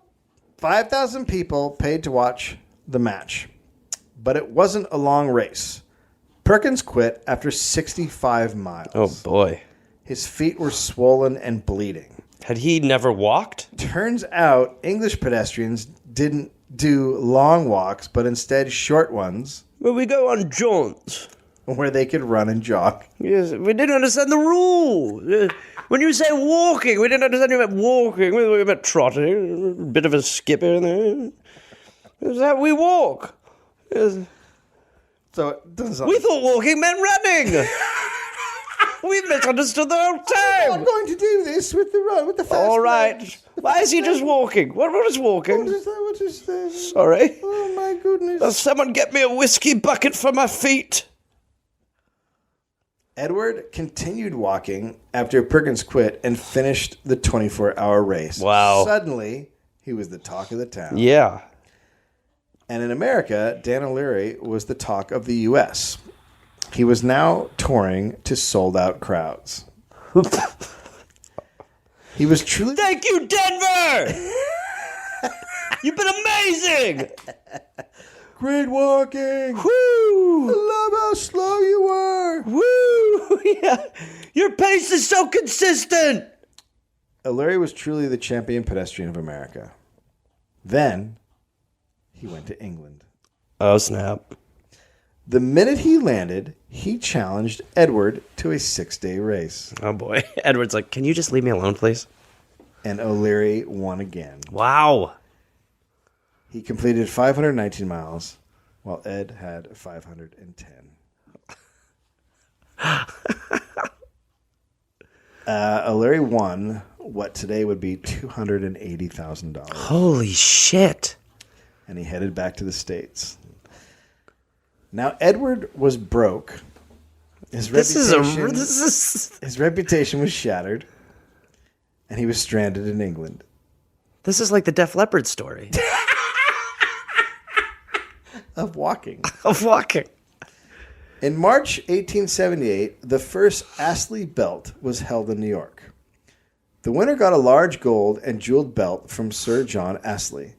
5,000 people paid to watch the match. But it wasn't a long race. Perkins quit after 65 miles. Oh, boy. His feet were swollen and bleeding. Had he never walked? Turns out English pedestrians didn't do long walks, but instead short ones. Well, we go on jaunts. Where they could run and jog. Yes, we didn't understand the rule. When you say walking, we didn't understand you meant walking. We meant trotting. A bit of a skip in there. Is that we walk? Yes. So it doesn't sound We thought walking meant running. We misunderstood the whole time. I'm going to do this with the fast All right. legs. Why is he just walking? What is walking? What is that? Sorry. Oh, my goodness. Does someone get me a whiskey bucket for my feet? Edward continued walking after Perkins quit and finished the 24-hour race. Wow. Suddenly, he was the talk of the town. Yeah. And in America, Dan O'Leary was the talk of the U.S. He was now touring to sold-out crowds. He was truly... Thank you, Denver! You've been amazing! Great walking! Woo! I love how slow you were! Woo! Yeah. Your pace is so consistent! O'Leary was truly the champion pedestrian of America. Then, he went to England. Oh, snap. The minute he landed, he challenged Edward to a 6-day race. Oh, boy. Edward's like, can you just leave me alone, please? And O'Leary won again. Wow. He completed 519 miles, while Ed had 510. O'Leary won what today would be $280,000. Holy shit. And he headed back to the States. Now, Edward was broke. His reputation was shattered, and he was stranded in England. This is like the Def Leppard story. Of walking. Of walking. In March 1878, the first Astley belt was held in New York. The winner got a large gold and jeweled belt from Sir John Astley.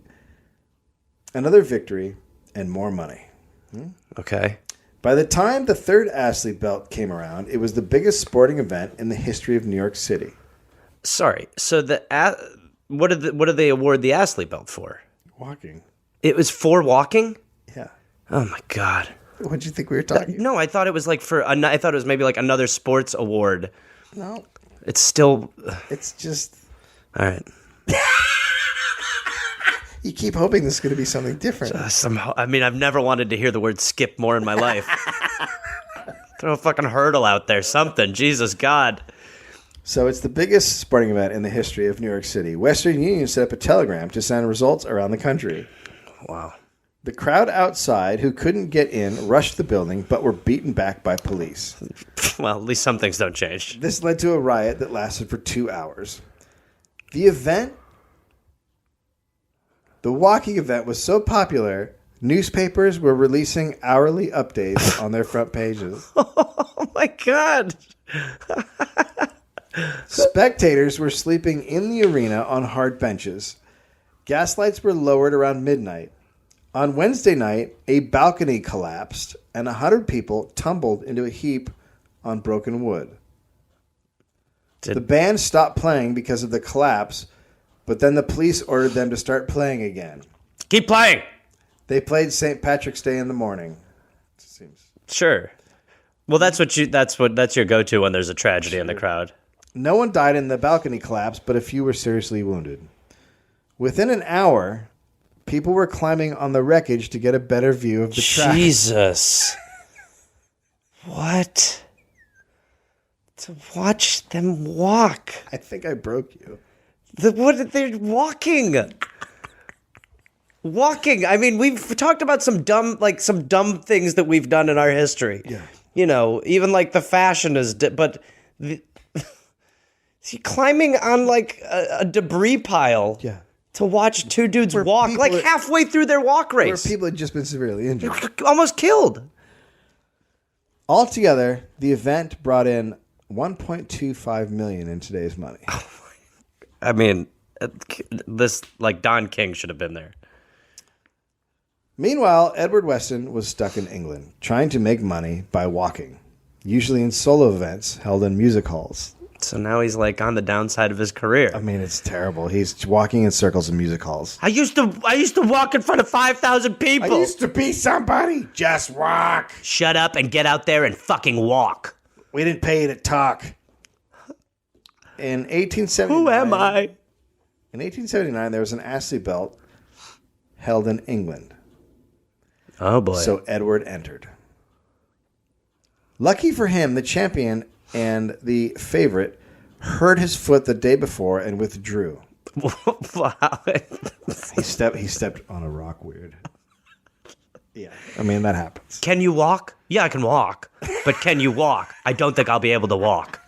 Another victory and more money. Okay. By the time the third Astley belt came around, it was the biggest sporting event in the history of New York City. Sorry. So what did they award the Astley belt for? Walking. It was for walking? Yeah. Oh my God. What did you think we were talking? No, I thought it was like I thought it was maybe like another sports award. No. It's still. It's just. All right. You keep hoping this is going to be something different. Somehow, I mean, I've never wanted to hear the word skip more in my life. Throw a fucking hurdle out there, something. Jesus God. So it's the biggest sporting event in the history of New York City. Western Union set up a telegram to send results around the country. Wow. The crowd outside who couldn't get in rushed the building but were beaten back by police. Well, at least some things don't change. This led to a riot that lasted for 2 hours. The walking event was so popular, newspapers were releasing hourly updates on their front pages. Oh my God. Spectators were sleeping in the arena on hard benches. Gaslights were lowered around midnight. On Wednesday night, a balcony collapsed, and 100 people tumbled into a heap on broken wood. The band stopped playing because of the collapse, but then the police ordered them to start playing again. Keep playing! They played St. Patrick's Day in the morning. Sure. Well, that's your go-to when there's a tragedy in the crowd. No one died in the balcony collapse, but a few were seriously wounded. Within an hour, people were climbing on the wreckage to get a better view of the track. Jesus. What? To watch them walk. I think I broke you. They're walking. Walking. I mean, we've talked about some dumb things that we've done in our history. Yeah. You know, even like the fashion is, but climbing on like a debris pile. Yeah. To watch two dudes walk like halfway through their walk race. Where people had just been severely injured. Almost killed. Altogether, the event brought in $1.25 million in today's money. I mean, this Don King should have been there. Meanwhile, Edward Weston was stuck in England, trying to make money by walking, usually in solo events held in music halls. So now he's like on the downside of his career. I mean, it's terrible. He's walking in circles in music halls. I used to walk in front of 5,000 people. I used to be somebody. Just walk. Shut up and get out there and fucking walk. We didn't pay you to talk. In 1879. Who am I? In 1879, there was an Astley belt held in England. Oh boy. So Edward entered. Lucky for him, the champion and the favorite hurt his foot the day before and withdrew. Wow. He stepped on a rock weird. Yeah. I mean, that happens. Can you walk? Yeah, I can walk. But can you walk? I don't think I'll be able to walk.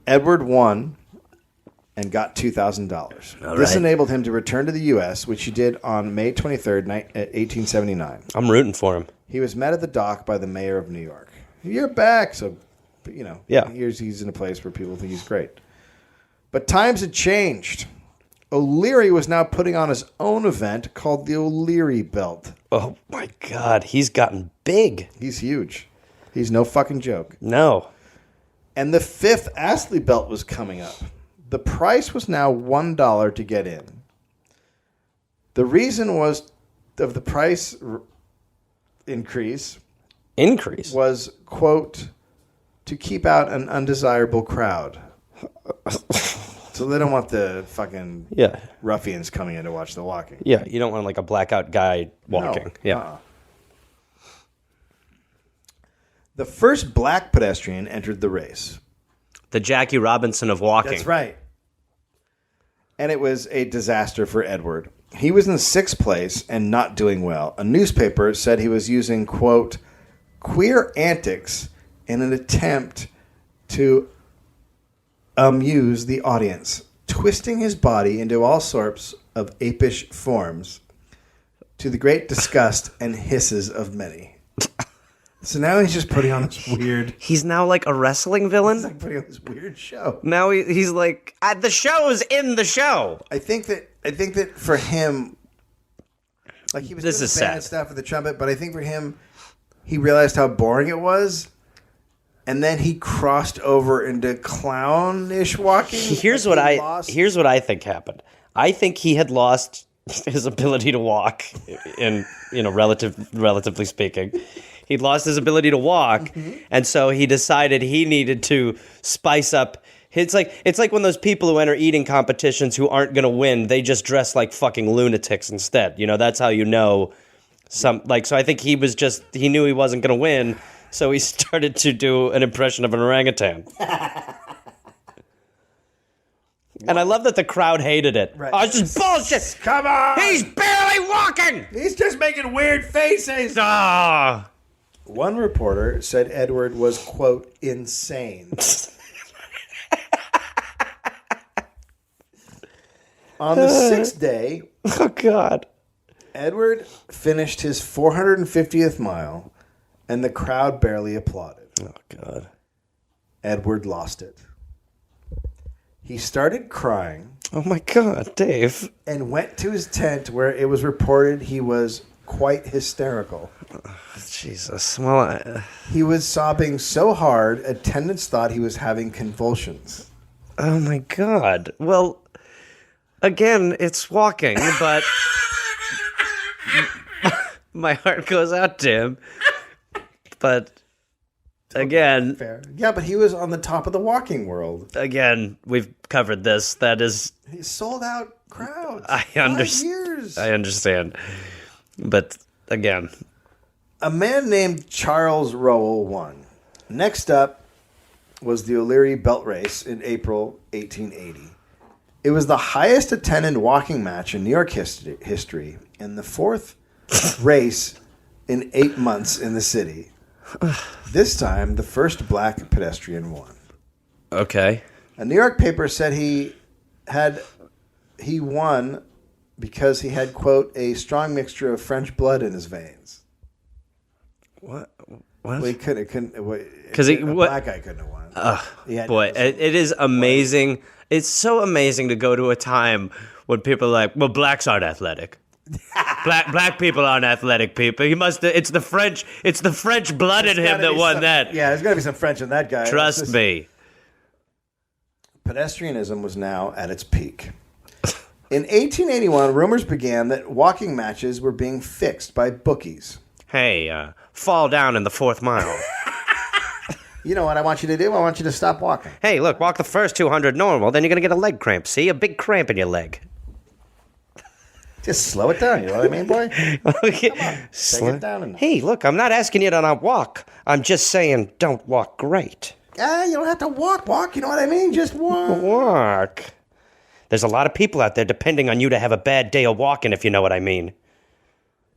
Edward won and got $2,000. This enabled him to return to the U.S., which he did on May 23rd, 1879. I'm rooting for him. He was met at the dock by the mayor of New York. You're back, so, you know, he's in a place where people think he's great. But times had changed. O'Leary was now putting on his own event called the O'Leary Belt. Oh, my God. He's gotten big. He's huge. He's no fucking joke. No. And the fifth Astley Belt was coming up. The price was now $1 to get in. The reason was the price increase was, quote, to keep out an undesirable crowd. So they don't want the fucking ruffians coming in to watch the walking. Yeah, you don't want like a blackout guy walking. No. Yeah. The first black pedestrian entered the race. The Jackie Robinson of walking. That's right. And it was a disaster for Edward. He was in 6th place and not doing well. A newspaper said he was using, quote, queer antics in an attempt to amuse the audience, twisting his body into all sorts of apish forms, to the great disgust and hisses of many. So now he's just putting on this weird... He's now like a wrestling villain? He's like putting on this weird show. Now he's like, the show's in the show. I think that for him, like he was doing the band stuff with the trumpet, but I think for him, he realized how boring it was, and then he crossed over into clownish walking. Here's what I think happened. I think he had lost his ability to walk, relatively speaking. He'd lost his ability to walk, and so he decided he needed to spice up. It's like when those people who enter eating competitions who aren't going to win, they just dress like fucking lunatics instead. That's how you know. So I think he knew he wasn't going to win, so he started to do an impression of an orangutan. And I love that the crowd hated it. Right. Oh, it's just bullshit. Come on! He's barely walking! He's just making weird faces! Ah! One reporter said Edward was, quote, insane. On the 6th day... Oh, God. Edward finished his 450th mile, and the crowd barely applauded. Oh, God. Edward lost it. He started crying. Oh, my God, Dave. And went to his tent where it was reported he was quite hysterical. Jesus. Well, he was sobbing so hard, attendants thought he was having convulsions. Oh, my God. Well, again, it's walking, but my heart goes out to him. But again... Fair. Yeah, but he was on the top of the walking world. Again, we've covered this. That is... He sold out crowds. 5 years. I understand. But again... A man named Charles Rowell won. Next up was the O'Leary Belt Race in April 1880. It was the highest attended walking match in New York history and the 4th race in 8 months in the city. This time, the first black pedestrian won. Okay. A New York paper said he won because he had, quote, a strong mixture of French blood in his veins. What? Well, he couldn't. Because a black guy couldn't have won. Boy, it is amazing. It's so amazing to go to a time when people are like, well, blacks aren't athletic. Black people aren't athletic people. It's the French blood in him that won that. Yeah, there's got to be some French in that guy. Trust me. Pedestrianism was now at its peak. In 1881, rumors began that walking matches were being fixed by bookies. Hey, fall down in the 4th mile. You know what I want you to do? I want you to stop walking. Hey, look, walk the first 200 normal, then you're going to get a leg cramp. See? A big cramp in your leg. Just slow it down, you know what I mean, boy? Okay. Come on, take it down. Hey, look, I'm not asking you to not walk. I'm just saying don't walk great. You don't have to walk, you know what I mean? Just walk. Walk. There's a lot of people out there depending on you to have a bad day of walking, if you know what I mean.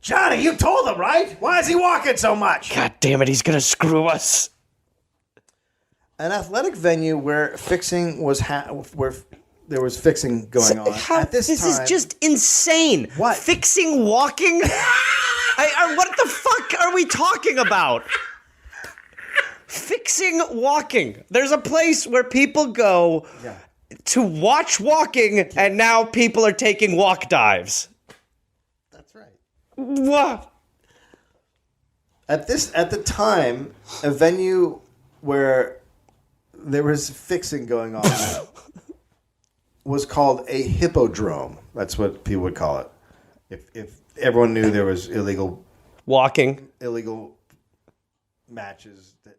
Johnny, you told him, right? Why is he walking so much? God damn it, he's going to screw us. An athletic venue where fixing was where there was fixing going on at this time. This is just insane. What? Fixing walking? What the fuck are we talking about? Fixing walking. There's a place where people go to watch walking, and now people are taking walk dives. That's right. What? At the time, a venue where there was fixing going on was called a hippodrome. That's what people would call it. If everyone knew there was illegal matches that,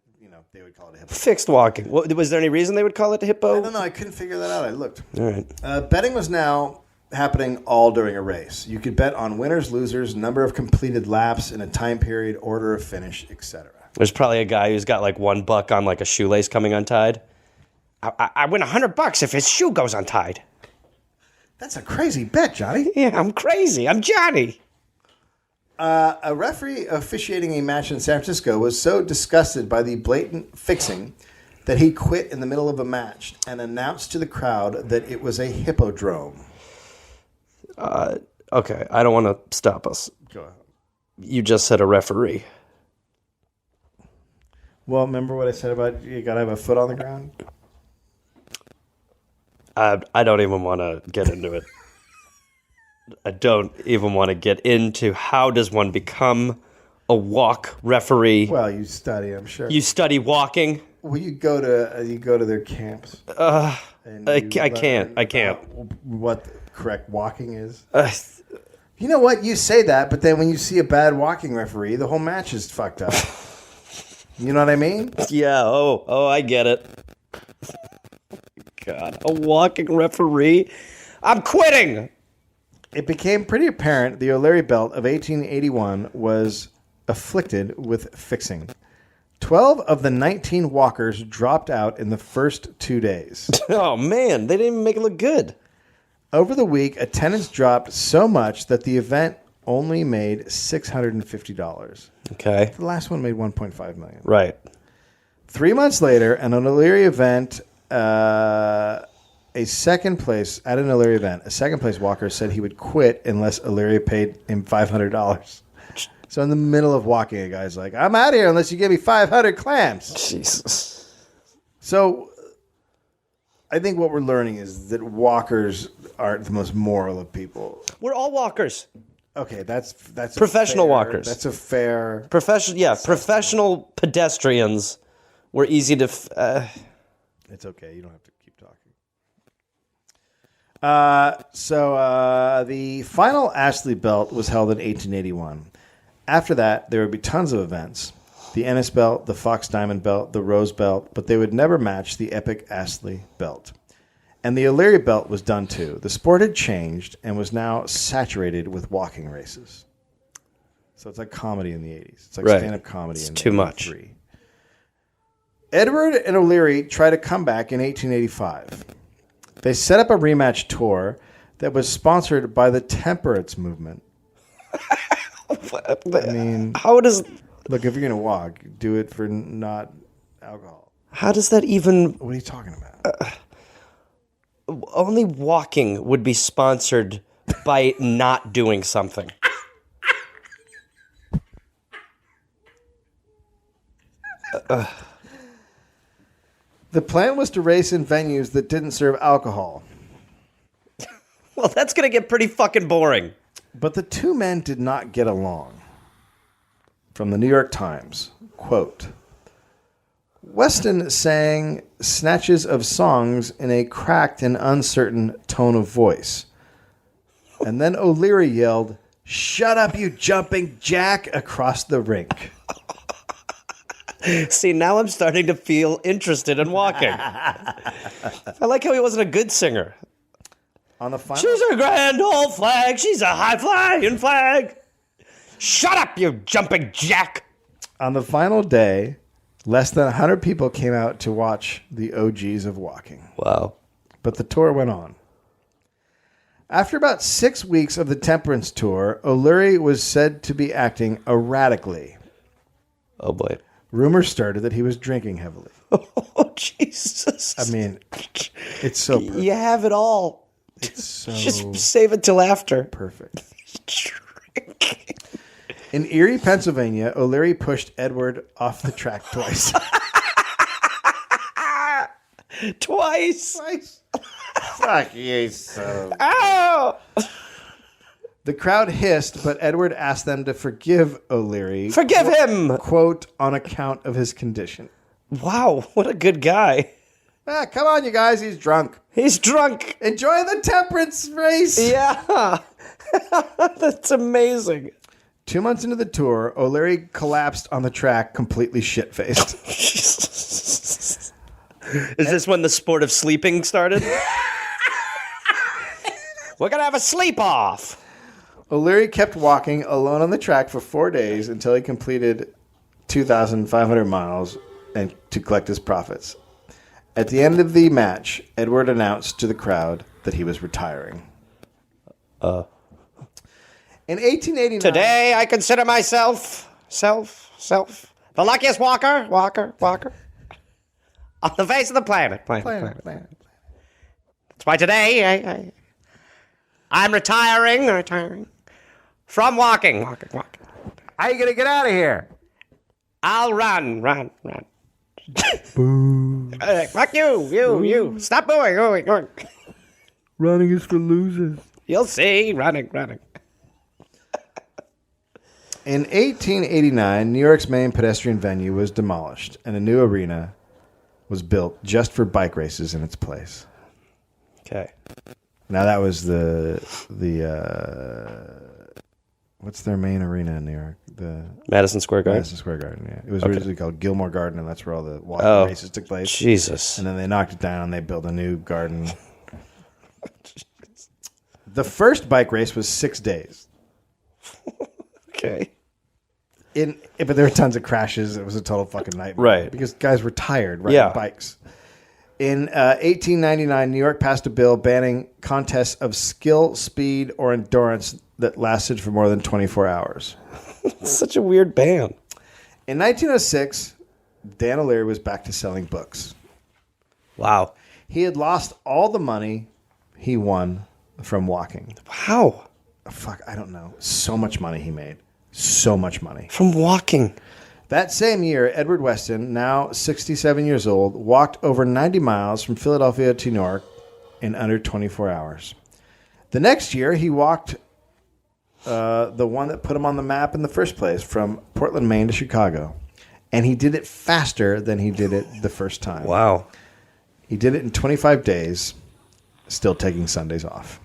they would call it a hippo. Fixed walking. Was there any reason they would call it a hippo? I don't know. I couldn't figure that out. I looked. All right. Betting was now happening all during a race. You could bet on winners, losers, number of completed laps in a time period, order of finish, etc. There's probably a guy who's got like $1 on like a shoelace coming untied. I win $100 if his shoe goes untied. That's a crazy bet, Johnny. Yeah, I'm crazy. I'm Johnny. A referee officiating a match in San Francisco was so disgusted by the blatant fixing that he quit in the middle of a match and announced to the crowd that it was a hippodrome. Okay, I don't want to stop us. Go ahead. You just said a referee. Well, remember what I said about you got to have a foot on the ground? I don't even want to get into it. I don't even want to get into how does one become a walk referee. Well, you study, I'm sure. You study walking. Well, you go to their camps. I can't. What correct walking is. You know what? You say that, but then when you see a bad walking referee, the whole match is fucked up. You know what I mean? Yeah. Oh, I get it. God, a walking referee. I'm quitting. It became pretty apparent the O'Leary belt of 1881 was afflicted with fixing. 12 of the 19 walkers dropped out in the first 2 days. Oh, man. They didn't even make it look good. Over the week, attendance dropped so much that the event only made $650. Okay. The last one made $1.5 million. Right. 3 months later, at an O'Leary event, a second place walker said he would quit unless O'Leary paid him $500. So in the middle of walking, a guy's like, I'm out of here unless you give me 500 clams. Jesus. So I think what we're learning is that walkers aren't the most moral of people. We're all walkers. Okay, that's professional walkers. That's a fair professional pedestrians. We're easy to. It's okay. You don't have to keep talking. So the final Astley belt was held in 1881. After that, there would be tons of events. The Ennis belt, the Fox Diamond belt, the Rose belt, but they would never match the epic Astley belt. And the O'Leary belt was done too. The sport had changed and was now saturated with walking races. So it's like comedy in the 80s. It's like stand-up comedy in the 83. Too much. Edward and O'Leary tried to come back in 1885. They set up a rematch tour that was sponsored by the temperance movement. I mean, how does... Look, if you're going to walk, do it for not alcohol. How does that even... What are you talking about? Only walking would be sponsored by not doing something. The plan was to race in venues that didn't serve alcohol. Well, that's going to get pretty fucking boring. But the two men did not get along. From the New York Times, quote, Weston sang snatches of songs in a cracked and uncertain tone of voice. And then O'Leary yelled, "Shut up, you jumping jack," across the rink. See, now I'm starting to feel interested in walking. I like how he wasn't a good singer. On the final... She's a grand old flag. She's a high-flying flag. Shut up, you jumping jack. On the final day, less than 100 people came out to watch the OGs of walking. Wow. But the tour went on. After about 6 weeks of the temperance tour, O'Leary was said to be acting erratically. Oh, boy. Rumors started that he was drinking heavily. Oh, Jesus. I mean, it's so perfect. You have it all. It's so just save it till after. Perfect. In Erie, Pennsylvania, O'Leary pushed Edward off the track twice. Twice? Fuck you, so. Ow! The crowd hissed, but Edward asked them to forgive O'Leary. Forgive him! Quote, on account of his condition. Wow, what a good guy. Come on, you guys. He's drunk. He's drunk. Enjoy the temperance race. Yeah. That's amazing. 2 months into the tour, O'Leary collapsed on the track, completely shit-faced. Is this when the sport of sleeping started? We're going to have a sleep-off. O'Leary kept walking alone on the track for 4 days until he completed 2,500 miles and to collect his profits. At the end of the match, Edward announced to the crowd that he was retiring. In 1889... Today I consider myself, the luckiest walker on the face of the planet. Planet. That's why today I'm retiring from walking. How you going to get out of here? I'll run. Boo. Fuck you. Stop going. Running is for losers. You'll see. Running. In 1889, New York's main pedestrian venue was demolished, and a new arena was built just for bike races in its place. Okay. Now that was the what's their main arena in New York? The Madison Square Garden? Madison Square Garden, yeah. It was originally called Gilmore Garden, and that's where all the walking races took place. Jesus. And then they knocked it down, and they built a new garden. The first bike race was 6 days. Okay. But there were tons of crashes. It was a total fucking nightmare. Right. Because guys were tired riding bikes. In 1899, New York passed a bill banning contests of skill, speed, or endurance that lasted for more than 24 hours. It's such a weird ban. In 1906, Dan O'Leary was back to selling books. Wow. He had lost all the money he won from walking. How? Fuck, I don't know. So much money he made. So much money. From walking. That same year, Edward Weston, now 67 years old, walked over 90 miles from Philadelphia to New York in under 24 hours. The next year, he walked the one that put him on the map in the first place, from Portland, Maine to Chicago. And he did it faster than he did it the first time. Wow. He did it in 25 days, still taking Sundays off.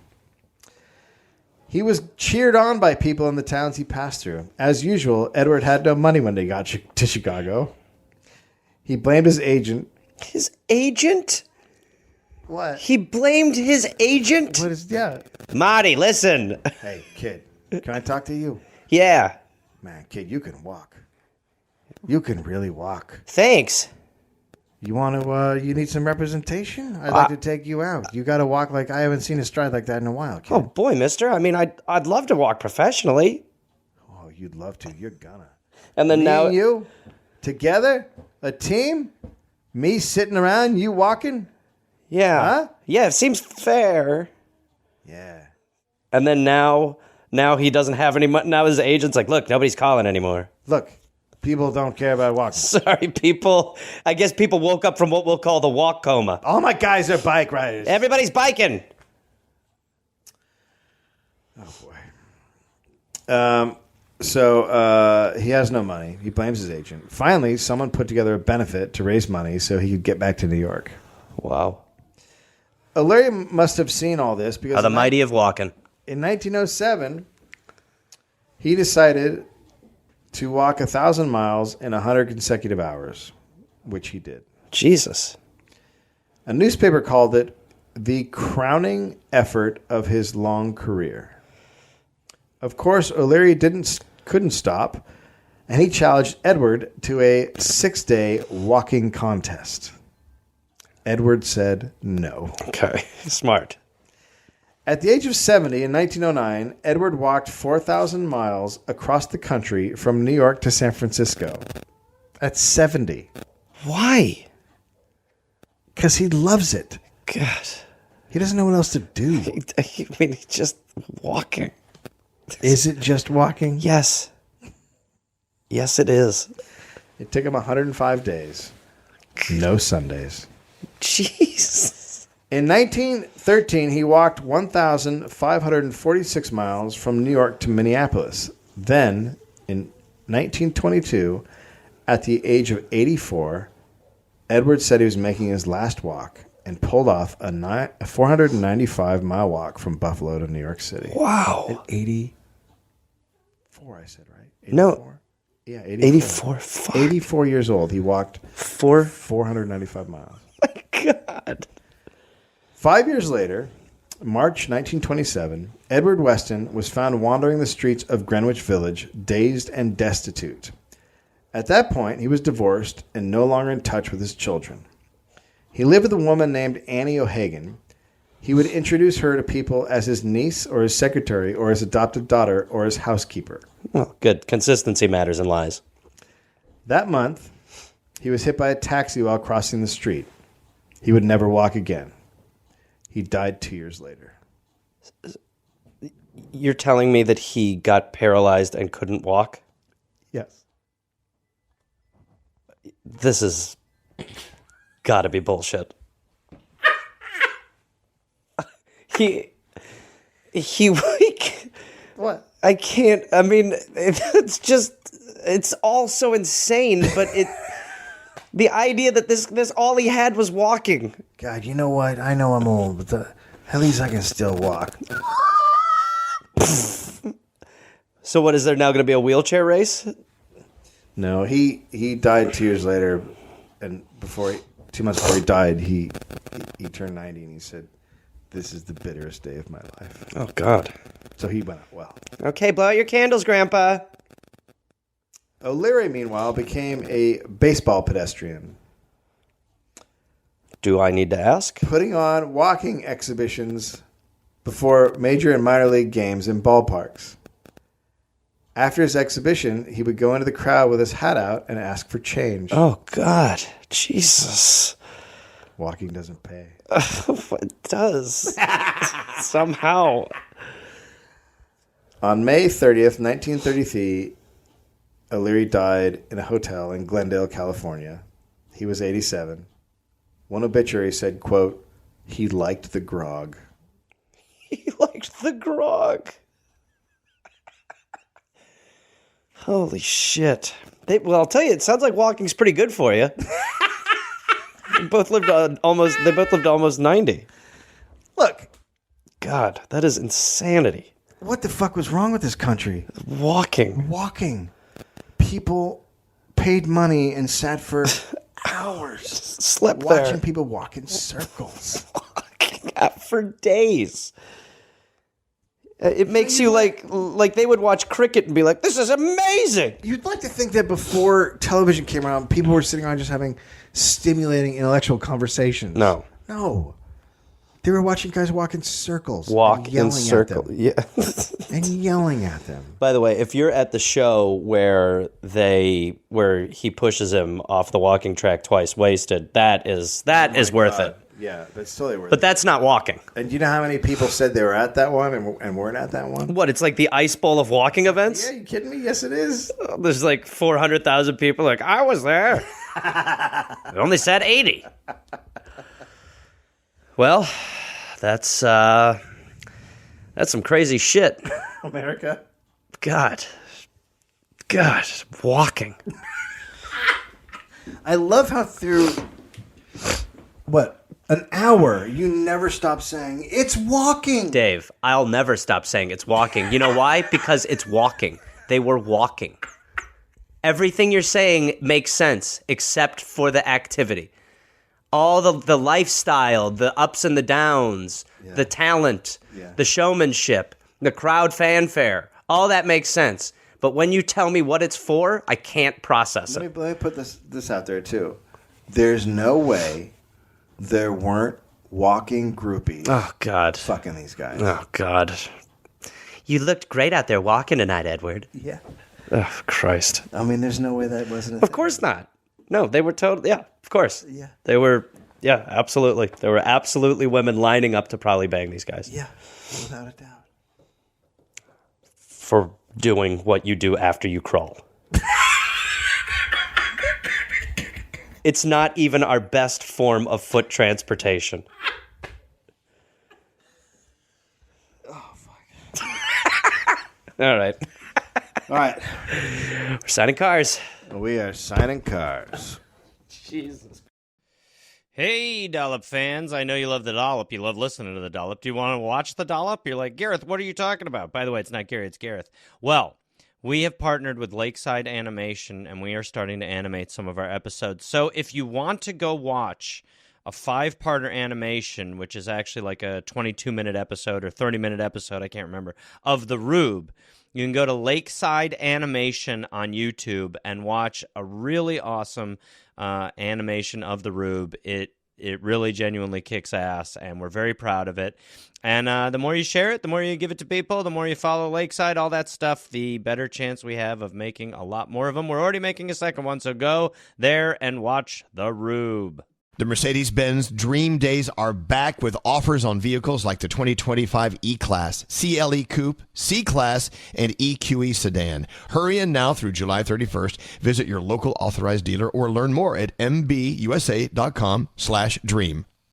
He was cheered on by people in the towns he passed through. As usual, Edward had no money when they got to Chicago. He blamed his agent. His agent? What? He blamed his agent? What is that? Marty, listen. Hey, kid, can I talk to you? Yeah. Man, kid, you can walk. You can really walk. Thanks. You want to, you need some representation? I'd like to take you out. You got to walk like I haven't seen a stride like that in a while, kid. Oh, boy, mister. I mean, I'd love to walk professionally. Oh, you'd love to. You're gonna. And then Me now... and you, together, a team, me sitting around, you walking? Yeah. Huh? Yeah, it seems fair. Yeah. And then now he doesn't have any money. Now his agent's like, look, nobody's calling anymore. Look, people don't care about walking. Sorry, people. I guess people woke up from what we'll call the walk coma. All my guys are bike riders. Everybody's biking. Oh, boy. So he has no money. He blames his agent. Finally, someone put together a benefit to raise money so he could get back to New York. Wow. O'Leary must have seen all this because How the mighty of walking. In 1907, he decided to walk 1,000 miles in 100 consecutive hours, which he did. Jesus. A newspaper called it the crowning effort of his long career. Of course, O'Leary couldn't stop, and he challenged Edward to a 6-day walking contest. Edward said no. Okay, smart. At the age of 70 in 1909, Edward walked 4,000 miles across the country from New York to San Francisco. At 70. Why? Because he loves it. God. He doesn't know what else to do. I mean, he's just walking. Is it just walking? Yes. Yes, it is. It took him 105 days. No Sundays. Jeez. In 1913, he walked 1,546 miles from New York to Minneapolis. Then, in 1922, at the age of 84, Edward said he was making his last walk and pulled off a 495-mile walk from Buffalo to New York City. Wow. At 84, I said, right? 84? No. Yeah, 84. Fuck. 84 years old. He walked 495 miles. My God. 5 years later, March 1927, Edward Weston was found wandering the streets of Greenwich Village, dazed and destitute. At that point, he was divorced and no longer in touch with his children. He lived with a woman named Annie O'Hagan. He would introduce her to people as his niece or his secretary or his adopted daughter or his housekeeper. Oh, good. Consistency matters in lies. That month, he was hit by a taxi while crossing the street. He would never walk again. He died 2 years later. You're telling me that he got paralyzed and couldn't walk? Yes. This is gotta be bullshit. He What? I can't, I mean, it's all so insane, but the idea that this all he had was walking. God, you know what? I know I'm old, but at least I can still walk. So what, is there now going to be a wheelchair race? No, he died 2 years later, and 2 months before he died, he turned 90, and he said, "This is the bitterest day of my life." Oh, God. So he went out well. Okay, blow out your candles, Grandpa. O'Leary, meanwhile, became a baseball pedestrian, Do I need to ask? putting on walking exhibitions before major and minor league games in ballparks. After his exhibition, he would go into the crowd with his hat out and ask for change. Oh, God. Jesus. Walking doesn't pay. It does. Somehow. On May 30th, 1933, O'Leary died in a hotel in Glendale, California. He was 87. One obituary said, quote, "He liked the grog." He liked the grog. Holy shit. Well, I'll tell you, it sounds like walking's pretty good for you. They both lived almost 90. Look, God, that is insanity. what the fuck was wrong with this country? Walking. Walking. People paid money and sat for hours Slept watching there. people walk in circles. For days. It makes you like they would watch cricket and be like, "This is amazing." You'd like to think that before television came around, people were sitting around just having stimulating intellectual conversations. No. They were watching guys walk in circles. Walk and in yelling circle. at them. Yeah. And yelling at them. By the way, if you're at the show where he pushes him off the walking track twice wasted, that is worth it. Yeah, that's totally worth But it. that's not walking. And do you know how many people said they were at that one and weren't at that one? What, it's like the Ice Bowl of walking events? Yeah, you kidding me? Yes, it is. There's like 400,000 people like, I was there. It only said 80. Well, that's some crazy shit. America. God, walking. I love how through, an hour, you never stop saying, "It's walking." Dave, I'll never stop saying it's walking. You know why? Because it's walking. They were walking. Everything you're saying makes sense, except for the activity. All the lifestyle, the ups and the downs, the talent, the showmanship, the crowd fanfare, all that makes sense. But when you tell me what it's for, I can't process it. Let me put this out there, too. There's no way there weren't walking groupies. Oh, God. Fucking these guys. Oh, God. You looked great out there walking tonight, Edward. Yeah. Oh, Christ. I mean, there's no way that wasn't Of course not. No, they were totally, yeah, of course. Yeah. They were, yeah, absolutely. There were absolutely women lining up to probably bang these guys. Yeah, without a doubt. For doing what you do after you crawl. It's not even our best form of foot transportation. Oh, fuck. All right. All right. We're signing cars. We are signing cars. Jesus. Hey, Dollop fans. I know you love the Dollop. You love listening to the Dollop. Do you want to watch the Dollop? You're like, Gareth, what are you talking about? By the way, it's not Gary, it's Gareth. Well, we have partnered with Lakeside Animation, and we are starting to animate some of our episodes. So if you want to go watch a 5-parter animation, which is actually like a 22-minute episode or 30-minute episode, I can't remember, of The Rube, you can go to Lakeside Animation on YouTube and watch a really awesome animation of The Rube. It really genuinely kicks ass, and we're very proud of it. And the more you share it, the more you give it to people, the more you follow Lakeside, all that stuff, the better chance we have of making a lot more of them. We're already making a second one, so go there and watch The Rube. The Mercedes-Benz Dream Days are back with offers on vehicles like the 2025 E-Class, CLE Coupe, C-Class, and EQE Sedan. Hurry in now through July 31st. Visit your local authorized dealer or learn more at mbusa.com/dream.